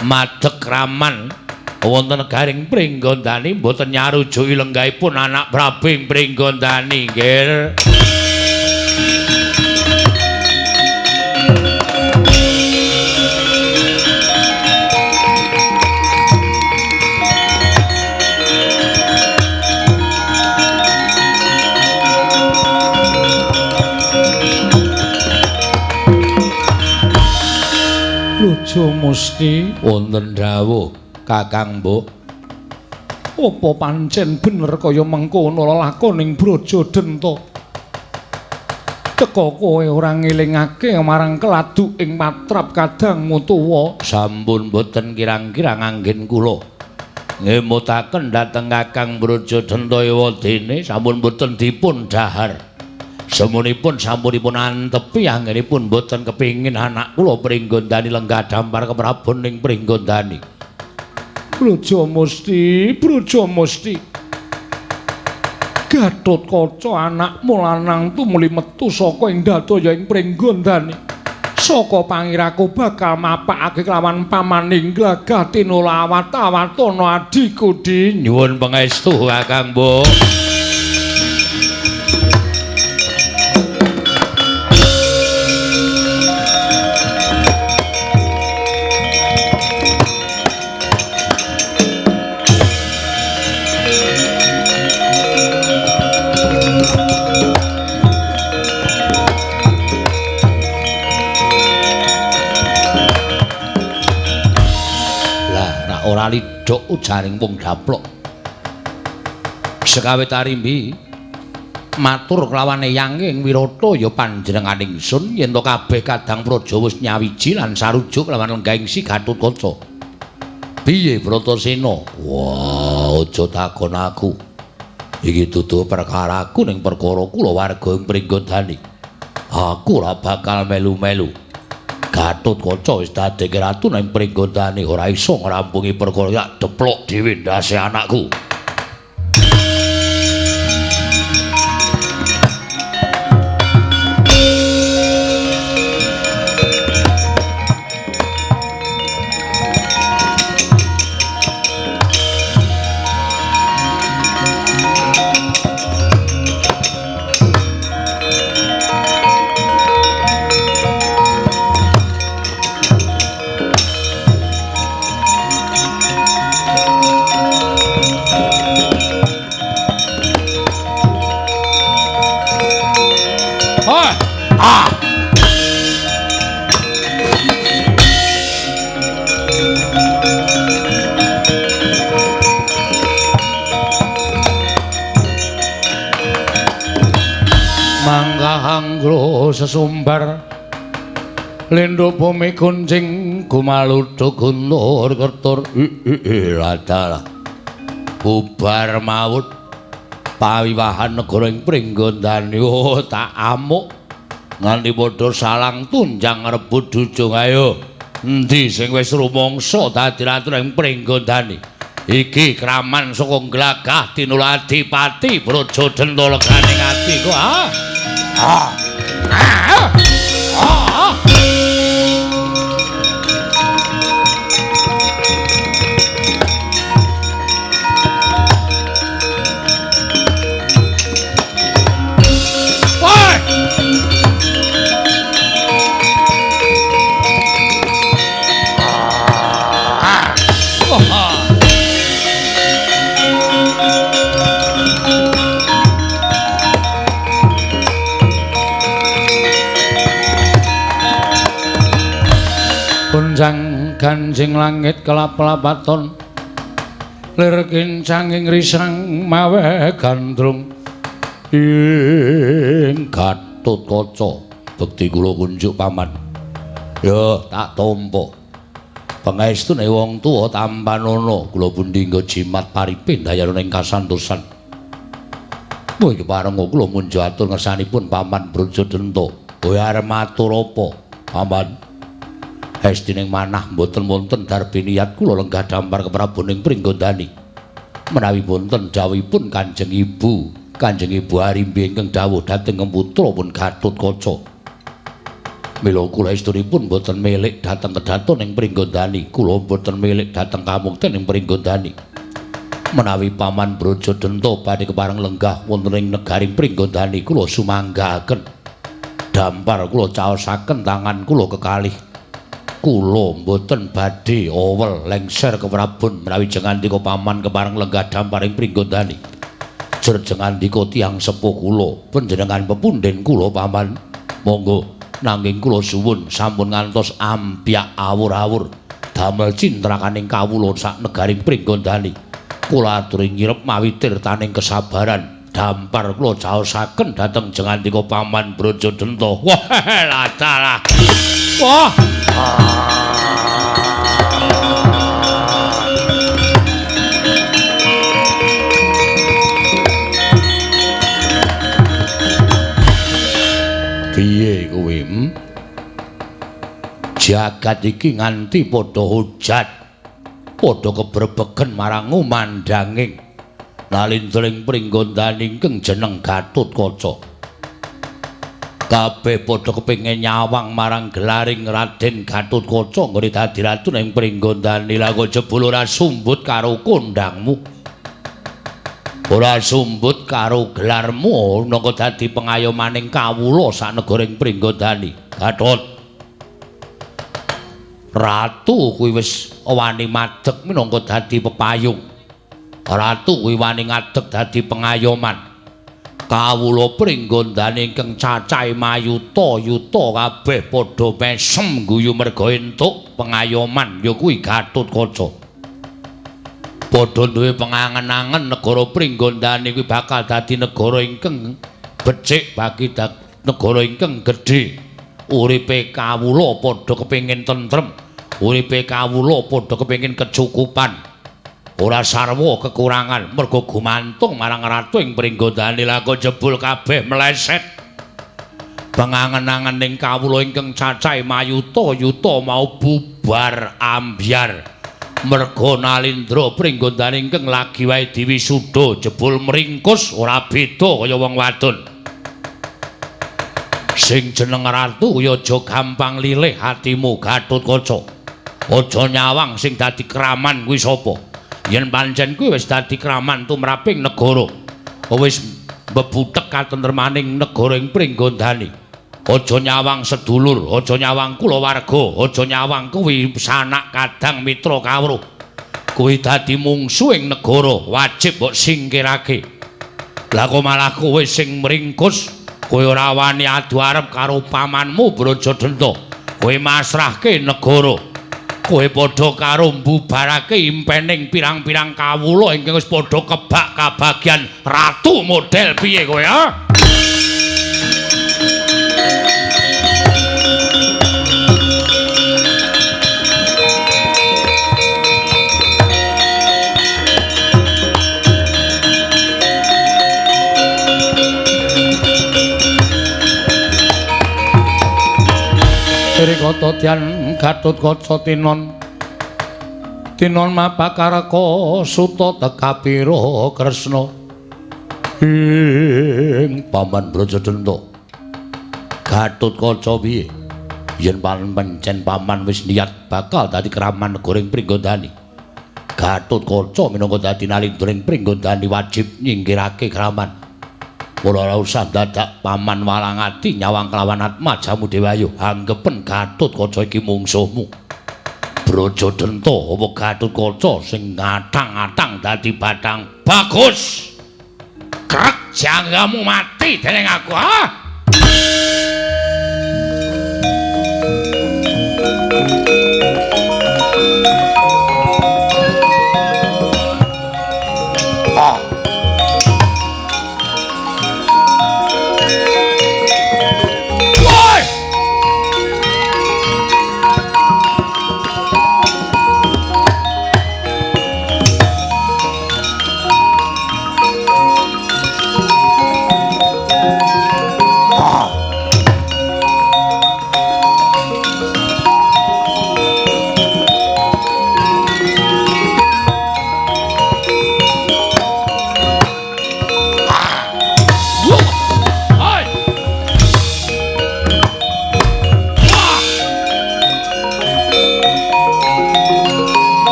[SPEAKER 1] madheg raman wonten negaring Pringgondani boten nyarujuki lenggahipun anak Prabu Pringgondani nggih Brajamusti wonten dawuh Kakang Mbok apa pancen bener kaya mengkono lelakoning Brajadenta teka kowe ora ngelingake marang keladu ing matrap kadangmu tuwa sampun boten kirang-kirang anggen kula ngemutaken dhateng Kakang Brajadenta ewadene sampun boten dipun dhahar semunipun sampunipun antepi anggenipun boten kepingin anak kula Pringgondani lenggah dampar keprabon ing Pringgondani Brajamusti Gatotkaca anakmu lanang tumuli metu saka ing dadaya ing Pringgondani saka pangiraku bakal mapakake kelawan pamaning Glagah tinulu awat-awatana adiku di nyuwun pangestu Kakang Mbok ora lidhok ujaring wong gaplok sekawit Arimbi matur kelawan Eyang ing Wirata ya panjenengan ingsun yen to kabeh kadang praja wis nyawiji lan sarujuk kelawan lenggahing si Gatotkaca piye Bratasena wah aja takon aku iki dudu perkaraku ning perkara kula warga ing Pringgondani aku ora bakal melu-melu Gatotkaca wis dadi ratu nang Pringgondani ora iso ngrampungi perkara yak deplok dhewe ndase anakku. tahu sesumbar lindhu bumi kuncing gumaludha guntur kertur ladalah bubar maut pawiwahan negara ing Pringgondani tak amuk nganti padha salang tunjang rebut dujung ayo endi sing wis rumangsa dadi ratu ing Pringgondani iki kraman saka glagah Tinuladi-pati Praja Denta leganing ati kok Kunjang ganjing langit kelap-lapaton lir kincanging risang mawe gandrung ing Gatotkaca bekti kula kunjuk paman ya tak tampa pangestune wong tuwa tampanono kula pundi nggo jimat paripin dayana ing kasantosan Wah iki pareng kula munjuk atur ngersanipun paman Praja Denta kowe arep matur apa paman Hestining manah mboten wonten darbi niat kula lenggah dampar kepraboning Pringgondani. Menawi wonten dawuhipun Kanjeng Ibu Arimbi ingkang dawuh dhateng putra pun Gatotkaca. Mila kula estunipun mboten milik dhateng kedaton ing Pringgondani, kula mboten milik dhateng kamukten ing Pringgondani. Menawi paman Praja Denta badhe kepareng lenggah wonten ing negaring Pringgondani, kula sumanggaken dampar kula caosaken tangan kula kekalih. Kula mboten badhe owel lengser keprabon menawi jengandika paman kepareng lenggah damparing Pringgondani. Jer jengandika tiyang sepuh kula, panjenengan pepunden kula paman. Monggo nanging kula suwun sampun ngantos ambyak awur-awur damel cintrakaning kawula sak negaring Pringgondani. Kula aturi nyirep mawi tirtaning kesabaran dampar kula caosaken dhateng jengandika paman Praja Denta. Wah, ladalah. Wah. Piye kowe? Jagat iki nganti padha hujat, padha kebrebegen marang ngumandanging nalindring Pringgondani ingkang jeneng Gatotkaca. Kabeh padha kepengin nyawang marang gelaring Raden Gatotkaca nggone dadi ratu ing Pringgondani. Lah kok jebul ora sumbut karo kondangmu. Ora sumbut karo gelarmu nangka dadi pengayomaning kawula sak negaring Pringgondani. Gatot. Ratu kuwi wis wani madeg minangka dadi pepayung. Ratu kuwi wani ngadeg dadi pengayoman. Kawula Pringgondani ingkang cacahe mayuta-yuta kabeh padha mesem guyu merga entuk pengayoman ya kuwi Gatotkaca. Padha duwe pengangen-angen negara Pringgondani kuwi bakal dadi negara ingkang becik bagi negara ingkang gedhe. Uripe kawula padha kepengin tentrem, uripe kawula padha kepengin kecukupan. Ora sarwa kekurangan mergo gumantung marang ratu ing Pringgondani. Lah kok jebul kabeh meleset. Pengangen-angen ing kawula ingkang cacahe mayuta-yuta mau bubar ambyar. Merga nalindra Pringgondani ingkang lagi wae diwisuda jebul mringkus ora beda kaya wong wadon. Sing jeneng ratu ya aja gampang lilih atimu Gatotkaca. Aja nyawang sing dadi kraman kuwi sapa. Yen pancen kuwi wis dadi kraman tumraping negara, wis mbebutek katentremaning negara ing Pringgondani. Aja nyawang sedulur, aja nyawang kulawarga, aja nyawang kuwi sanak kadang mitra kawruh. Kuwi dadi mungsuh ing negara, wajib mbok singkirake. Lah kok malah kowe sing mringkus, kowe ora wani adu arep karo pamanmu Praja Denta. Kowe masrahke negara. Kowe padha karo mbubarake impening pirang-pirang kawula ingkang wis padha kebak kabagyan ratu model piye kowe ha? Rikata Dyan Gatotkaca Tinon mapakareka suta tekapira Kresna ing Paman Brajadanta. Gatotkaca piye? Yen pancen paman wis niat bakal dadi kraman negoring Pringgondani. Gatotkaca minangka dadi nalindring Pringgondani wajib nyingkirake kraman. Mula ora usah dadak paman walang ati nyawang kelawan Atmajamu Dewayu. Anggepen Gatotkaca iki mungsuhmu. Brajadanta apa Gatotkaca sing ngathang-athang dadi bathang bagus. Krek janggamu mati dening aku, ha?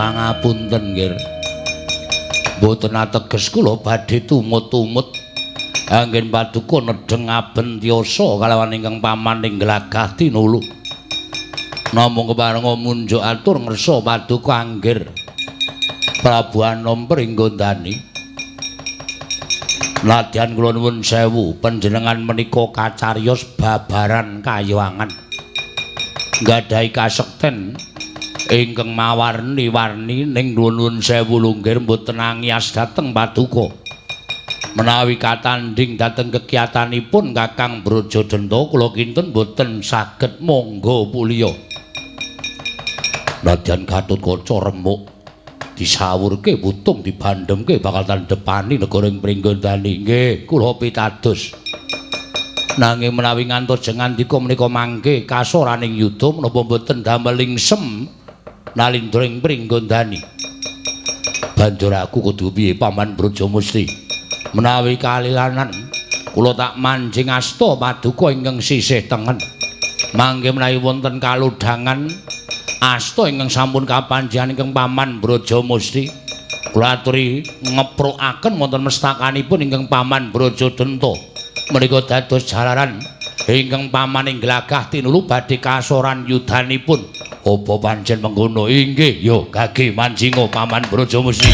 [SPEAKER 1] Pangapunten nggih. Mboten ateges kula badhe tumut-tumut anggen paduka nedheng abentiyasa kalawan ingkang paman ing glagah tinulu. Namung keparenga munjuk atur ngersa paduka anggir Prabu Anom Pringgondani. Nadyan kula nuwun sewu panjenengan menika kacariyos babaran kayoangan. Nggadahi kasekten ingkang mawarni-warni ning nuwun sewu lunggir mboten angias dhateng paduka. Menawi katanding dhateng kegiatanipun Kakang Brajadanta kula kinten mboten saged monggo puliya. Nadyan Gatotkaca remuk disawurke putung dibandhemke bakal tandhepani negara Pringgondani. Nggih, kula pitados. Nanging menawi ngantos jengandika menika mangke kasoraning yuda menapa mboten damel lingsem nalindring Pringgondani. Banjur aku kudu piye Paman Brajamusti? Menawi kalilanan kula tak manjing asta paduka ingkang sisih tengen. Mangke menawi wonten kalodhangan asta ingkang sampun kapanjenengan ingkang Paman Brajamusti, kula aturi ngeprukaken wonten mestakanipun ingkang Paman Brajadanta menika dados jalaran ingkang Paman ing glagah tinulu badhe kasoran yudanipun. Apa pancen mengkono? Inggih, ya gage manjinga Paman Brajamusti.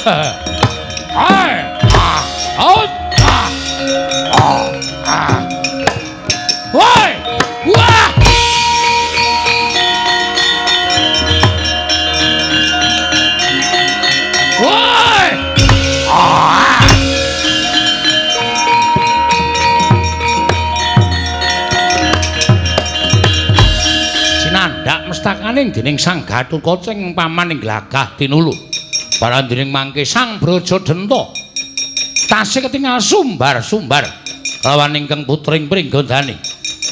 [SPEAKER 1] Woi! Wah! Woi! Sinandak mestakaning dening Sang Gatotkaca ing paman ing glagah tinulu. Parandening mangke Sang Brajadanta tasih ketingal sumbar-sumbar lawan ingkang putring Pringgondani.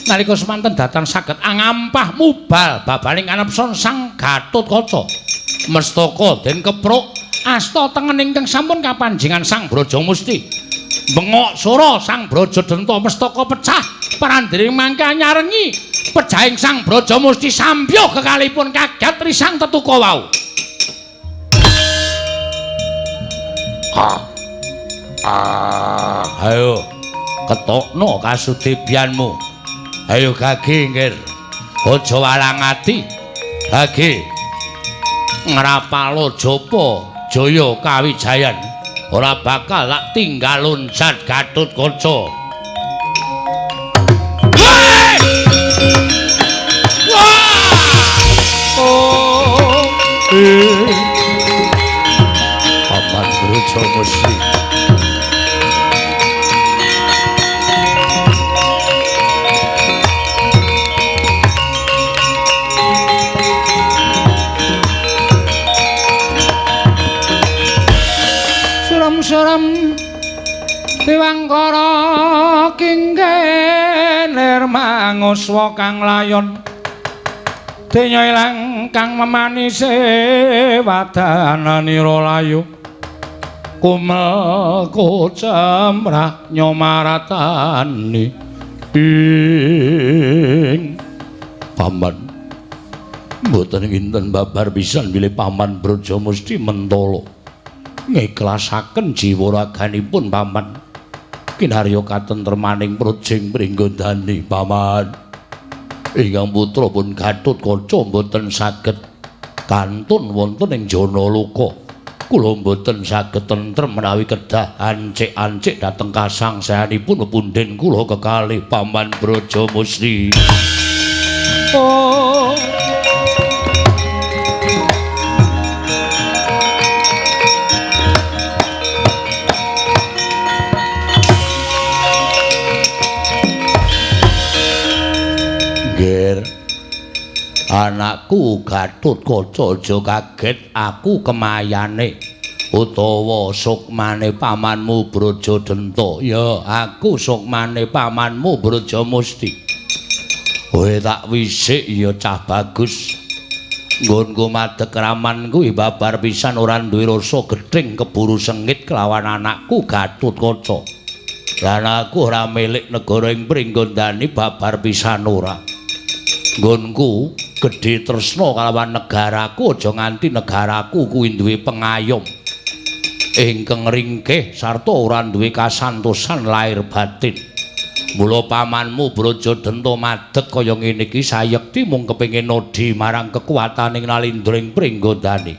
[SPEAKER 1] Nalika semanten datang saged angampah mubal babaning kanepson Sang Gatotkaca. Mestaka den kepruk asta tengen ingkang sampun kapanjengan Sang Brajamusti. Bengok sura Sang Brajadanta mestaka pecah parandening mangke nyarengi pejahing Sang Brajamusti sampya kekalipun kaget risang tetuka wau. Ayo ketokno kasudebianmu. Ayo Gage nggir. Aja walang ati. Gage. Ngrapalo Japa Jaya Kawijayan. Ora bakal lak tinggal loncat Gatotkaca. Paman Brajamusti. Suram Dewangkara kinggener manguswa kang layon denya ilang kang memanise wadananira layu kumel kocamrah nyomaratani ing paman mboten kinten babar pisan bilih paman Brajamusti mentala ngiklasaken jiwa raganipun paman kinarya katentremaning projing Pringgondani paman ingkang putra pun Gatotkaca mboten saged kantun wonten ing jana luka kula mboten saged tentrem menawi kedah ancik-ancik dhateng kasangsayanipun punden kula kekalih paman Brajamusti. Oh anakku Gatotkaca aja kaget aku kemayane utawa sukmane pamanmu Brajadanta. Ya aku sukmane pamanmu Brajamusti. Kowe tak wisik ya cah bagus. Nggonku madheg raman kuwi babar pisan ora duwe rasa gedhing keburu sengit kelawan anakku Gatotkaca. Lan aku ora milik negara ing Pringgondani babar pisan ora. Nggonku gedhe tresna kalawan negaraku aja nganti negaraku kuwi duwe pengayom ingkang ringkih sarta ora duwe kasantosan lahir batin. Mula pamanmu Brajadanta madeg kaya ngene iki sayekti mung kepengin nodhi marang kekuwataning Nalindring Pringgondani.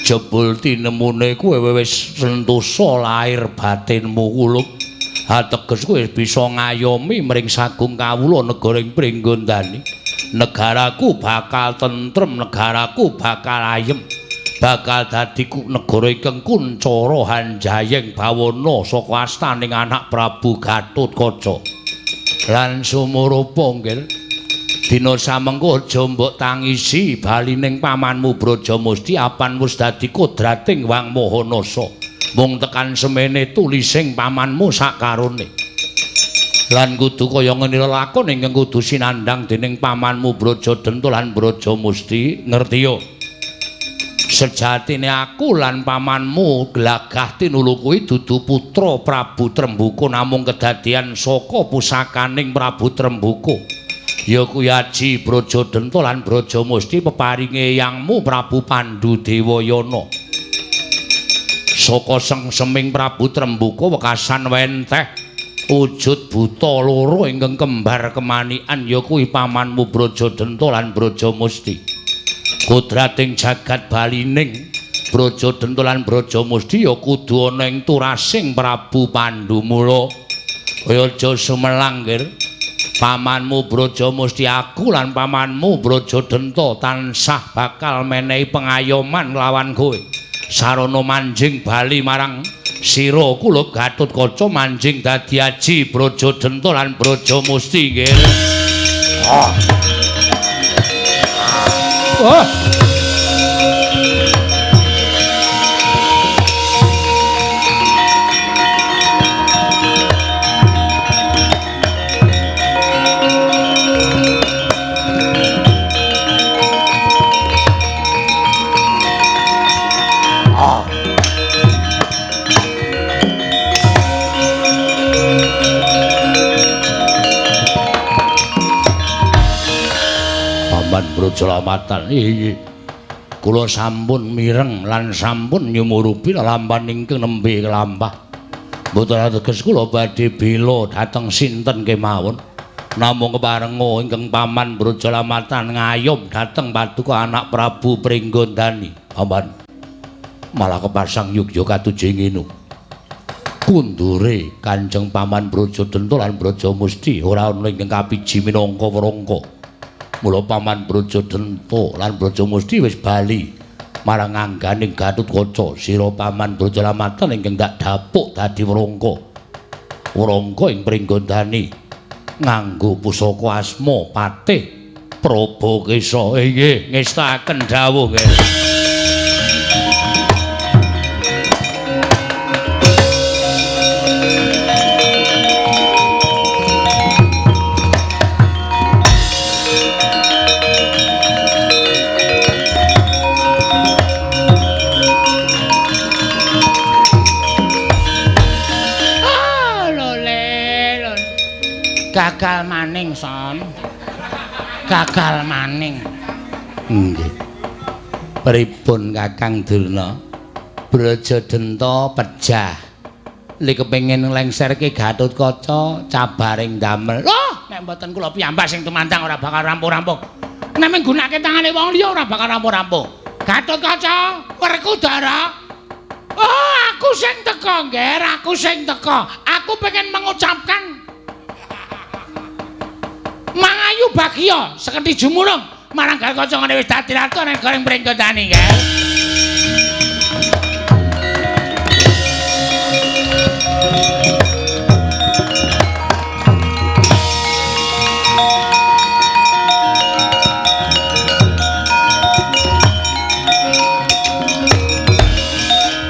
[SPEAKER 1] Jebul tinemune kowe wis sentosa lahir batinmu uluk. Ateges kowe bisa ngayomi mring sagung kawula negara ing Pringgondani. Negaraku bakal tentrem, negaraku bakal ayem, bakal dadi negara ingkang kuncara hanjayeng bawana saka astaning anak Prabu Gatotkaca. Lan sumurupa nggih dina samengko aja mbok tangisi balining pamanmu Brajamusti apan wis dadi kodrating Wang Mahanasa. Mung tekan semene tulising pamanmu sakarone. Lan kudu kaya ngene lakon ingkang kudu sinandhang dening pamanmu Brajadanta lan Brajamusti. Ngerti yo? Sejatine aku lan pamanmu Glagah Tinulu kuwi dudu putra Prabu Trembuka namung kedadian saka pusakaning Prabu Trembuka. Ya kuwi Aji Brajadanta lan Brajamusti peparinge yangmu Prabu Pandhu Dewayana. Saka seming Prabu Trembuka wekasan wenteh wujud buta loro ingkang kembar kemanikan ya kuwi pamanmu Brajadanta lan Brajamusti. Kodrating jagat balining
[SPEAKER 5] Brajadenta lan Brajamusti ya kudu ana ing turasing Prabu Pandhu mula aja sumelang nggih. Pamanmu Brajamusti aku lan pamanmu Brajadenta tansah bakal menehi pengayoman lawan kowe. Sarana manjing bali marang sira kula Gatotkaca manjing dadi aji Brajadenta lan Brajamusti nggih. Oh. Brajalamatan nggih. Kula sampun mireng lan sampun nyumurupi lampahan ingkang nembe kelampah. Mboten ateges kula badhe bela dhateng sinten kemawon. Namung keparenga ingkang paman Brajalamatan ngayom dhateng paduka anak Prabu Pringgondani. Paman malah kepasang yugya katuje nginu. Kundure Kanjeng Paman Brajadenta lan Brajamusti ora ana ingkang kapiji minangka warangka. Mula Paman Brajadenta lan Brajamusti wis bali marang angganing Gatotkaca. Sira Paman Brajalamatan ingkang dak dapuk dadi wrangka. Wrangka ing Pringgondani nganggo pusaka asma Patih Probakesa. Nggih, ngestaken dawuh nggih. Gagal maning, Son. Gagal maning. Nggih. Pripun Kakang Durna? Brajadenta pejah. Li kepengin nglengserke Gatotkaca cabaring damel. Loh, nek mboten kula piyambak sing tumandang ora bakal rampung-rampung. Nek nggunakake tangane wong liya ora bakal rampung-rampung. Gatotkaca, Werkudara. Oh, aku sing teka, Nger, aku sing teka. Aku pengen mengucapkan mangayu bahagia seketi jumulung marang Gatotkaca ngene wis dadi ratu ning goreng Pringgondani nggih.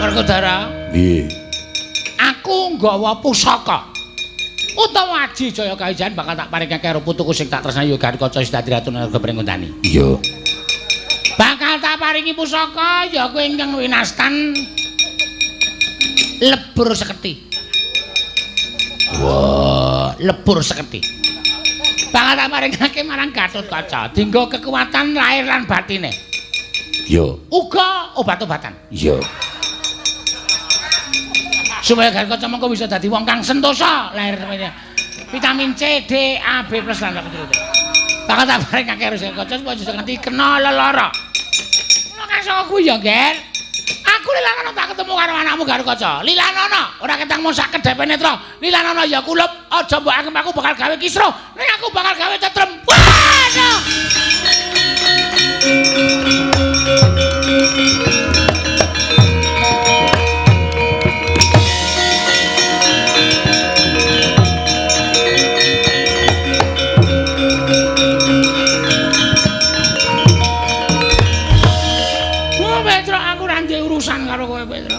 [SPEAKER 5] Werkudara. Nggih. Aku nggawa pusaka utawa aji Jaya Kawijayan bakal tak paringake karo putuku sing tak tresnani Gatotkaca wis dadi ratu nang Pringgondani. Iya. Bakal tak paringi pusaka ya kuwi ingkang winastan lebur seketi. Wah, lebur seketi. Bakal tak paringake marang Gatotkaca dienggo kekuatan lahir lan batine. Iya. Uga obat-obatan. Iya. Supaya Gatotkaca mengko bisa dadi wong kang sentosa lahir vitamin C, D, A, B+ lan seterusnya. Bakal tak paringake karo Gatotkaca supaya bisa nganti kena lelara. Ngono kan saka kuwi ya, Ger. Aku Lilanana tak ketemu karo anakmu Gatotkaca. Lilanana ora ketang mung sak kedhepe netra. Lilanana ya kulup, aja mbok anggap aku bakal gawe kisruh. Ning aku bakal gawe tetrem. Waduh. Urusan karo kowe Petro.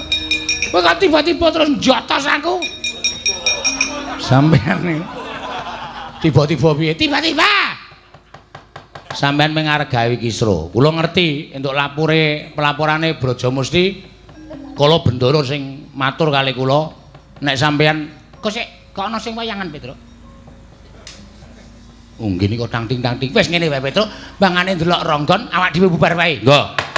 [SPEAKER 5] Kowe kok tiba-tiba terus njotos aku. Sampeyan iki. Tiba-tiba piye? Tiba-tiba. Sampeyan mengarep gawe kisruh. Kula ngerti entuk pelaporane Brajamusti kala Bendara sing matur kali kula nek sampeyan kok sik kok ana sing wayangan Petro. Nggih niku tang-ting-tang-ting. Wis ngene wae Petro, bangane ndelok ronggon awak dhewe bubar wae. Nggo.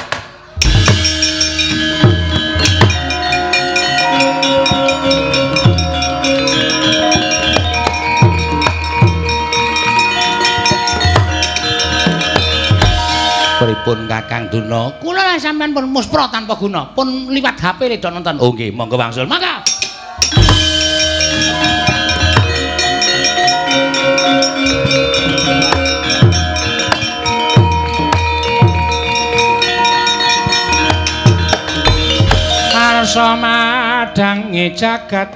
[SPEAKER 1] Pripun Kakang Duna? Kula lan sampean pun muspra tanpa guna, pun liwat HP reda nonton. Oh nggih, monggo wangsul. Mangga. Arsa madangi jagat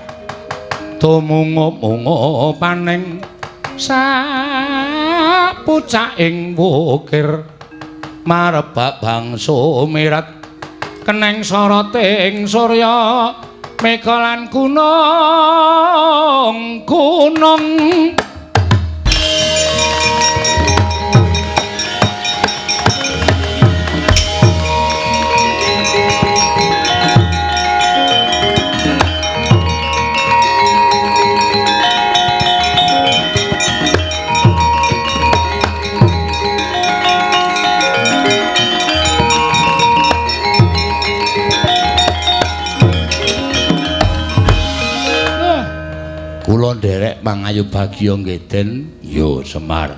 [SPEAKER 1] tumungup-ungup paning sapucaking wukir marebak bangsa mirat keneng soroting surya mega lan gunung kula nderek mangayu bagya ngeden ya Semar.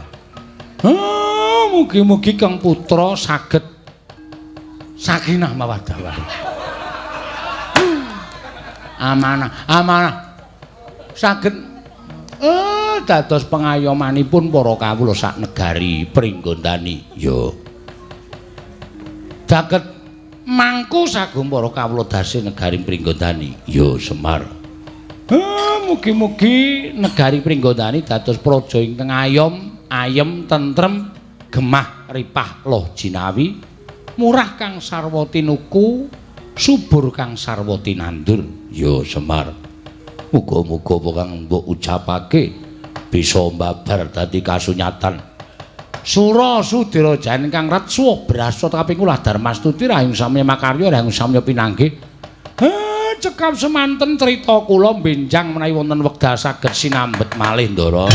[SPEAKER 1] Mugi-mugi Kang Putra saged sakinah mawaddah warahmah. Amanah saged dados pengayomanipun para kawula sak negari Pringgondani ya. Saged mangku sagung para kawula dasi negari Pringgondani ya Semar. Mugi-mugi negari Pringgondani dados praja ingkang ayem, tentrem, gemah ripah loh jinawi, murah kang sarwa tinuku, subur kang sarwa tinandur. Ya Semar. Muga-muga apa kang mbok ucapake bisa mbabar dadi kasunyatan. Sura Sudira Jan kang ratsuwa brasa kaping kula Darmastuti rahing samya makarya rahing samya pinanggih. Cekap semanten crita kula benjang menawi wonten wekdal saged sinambet malih Ndara.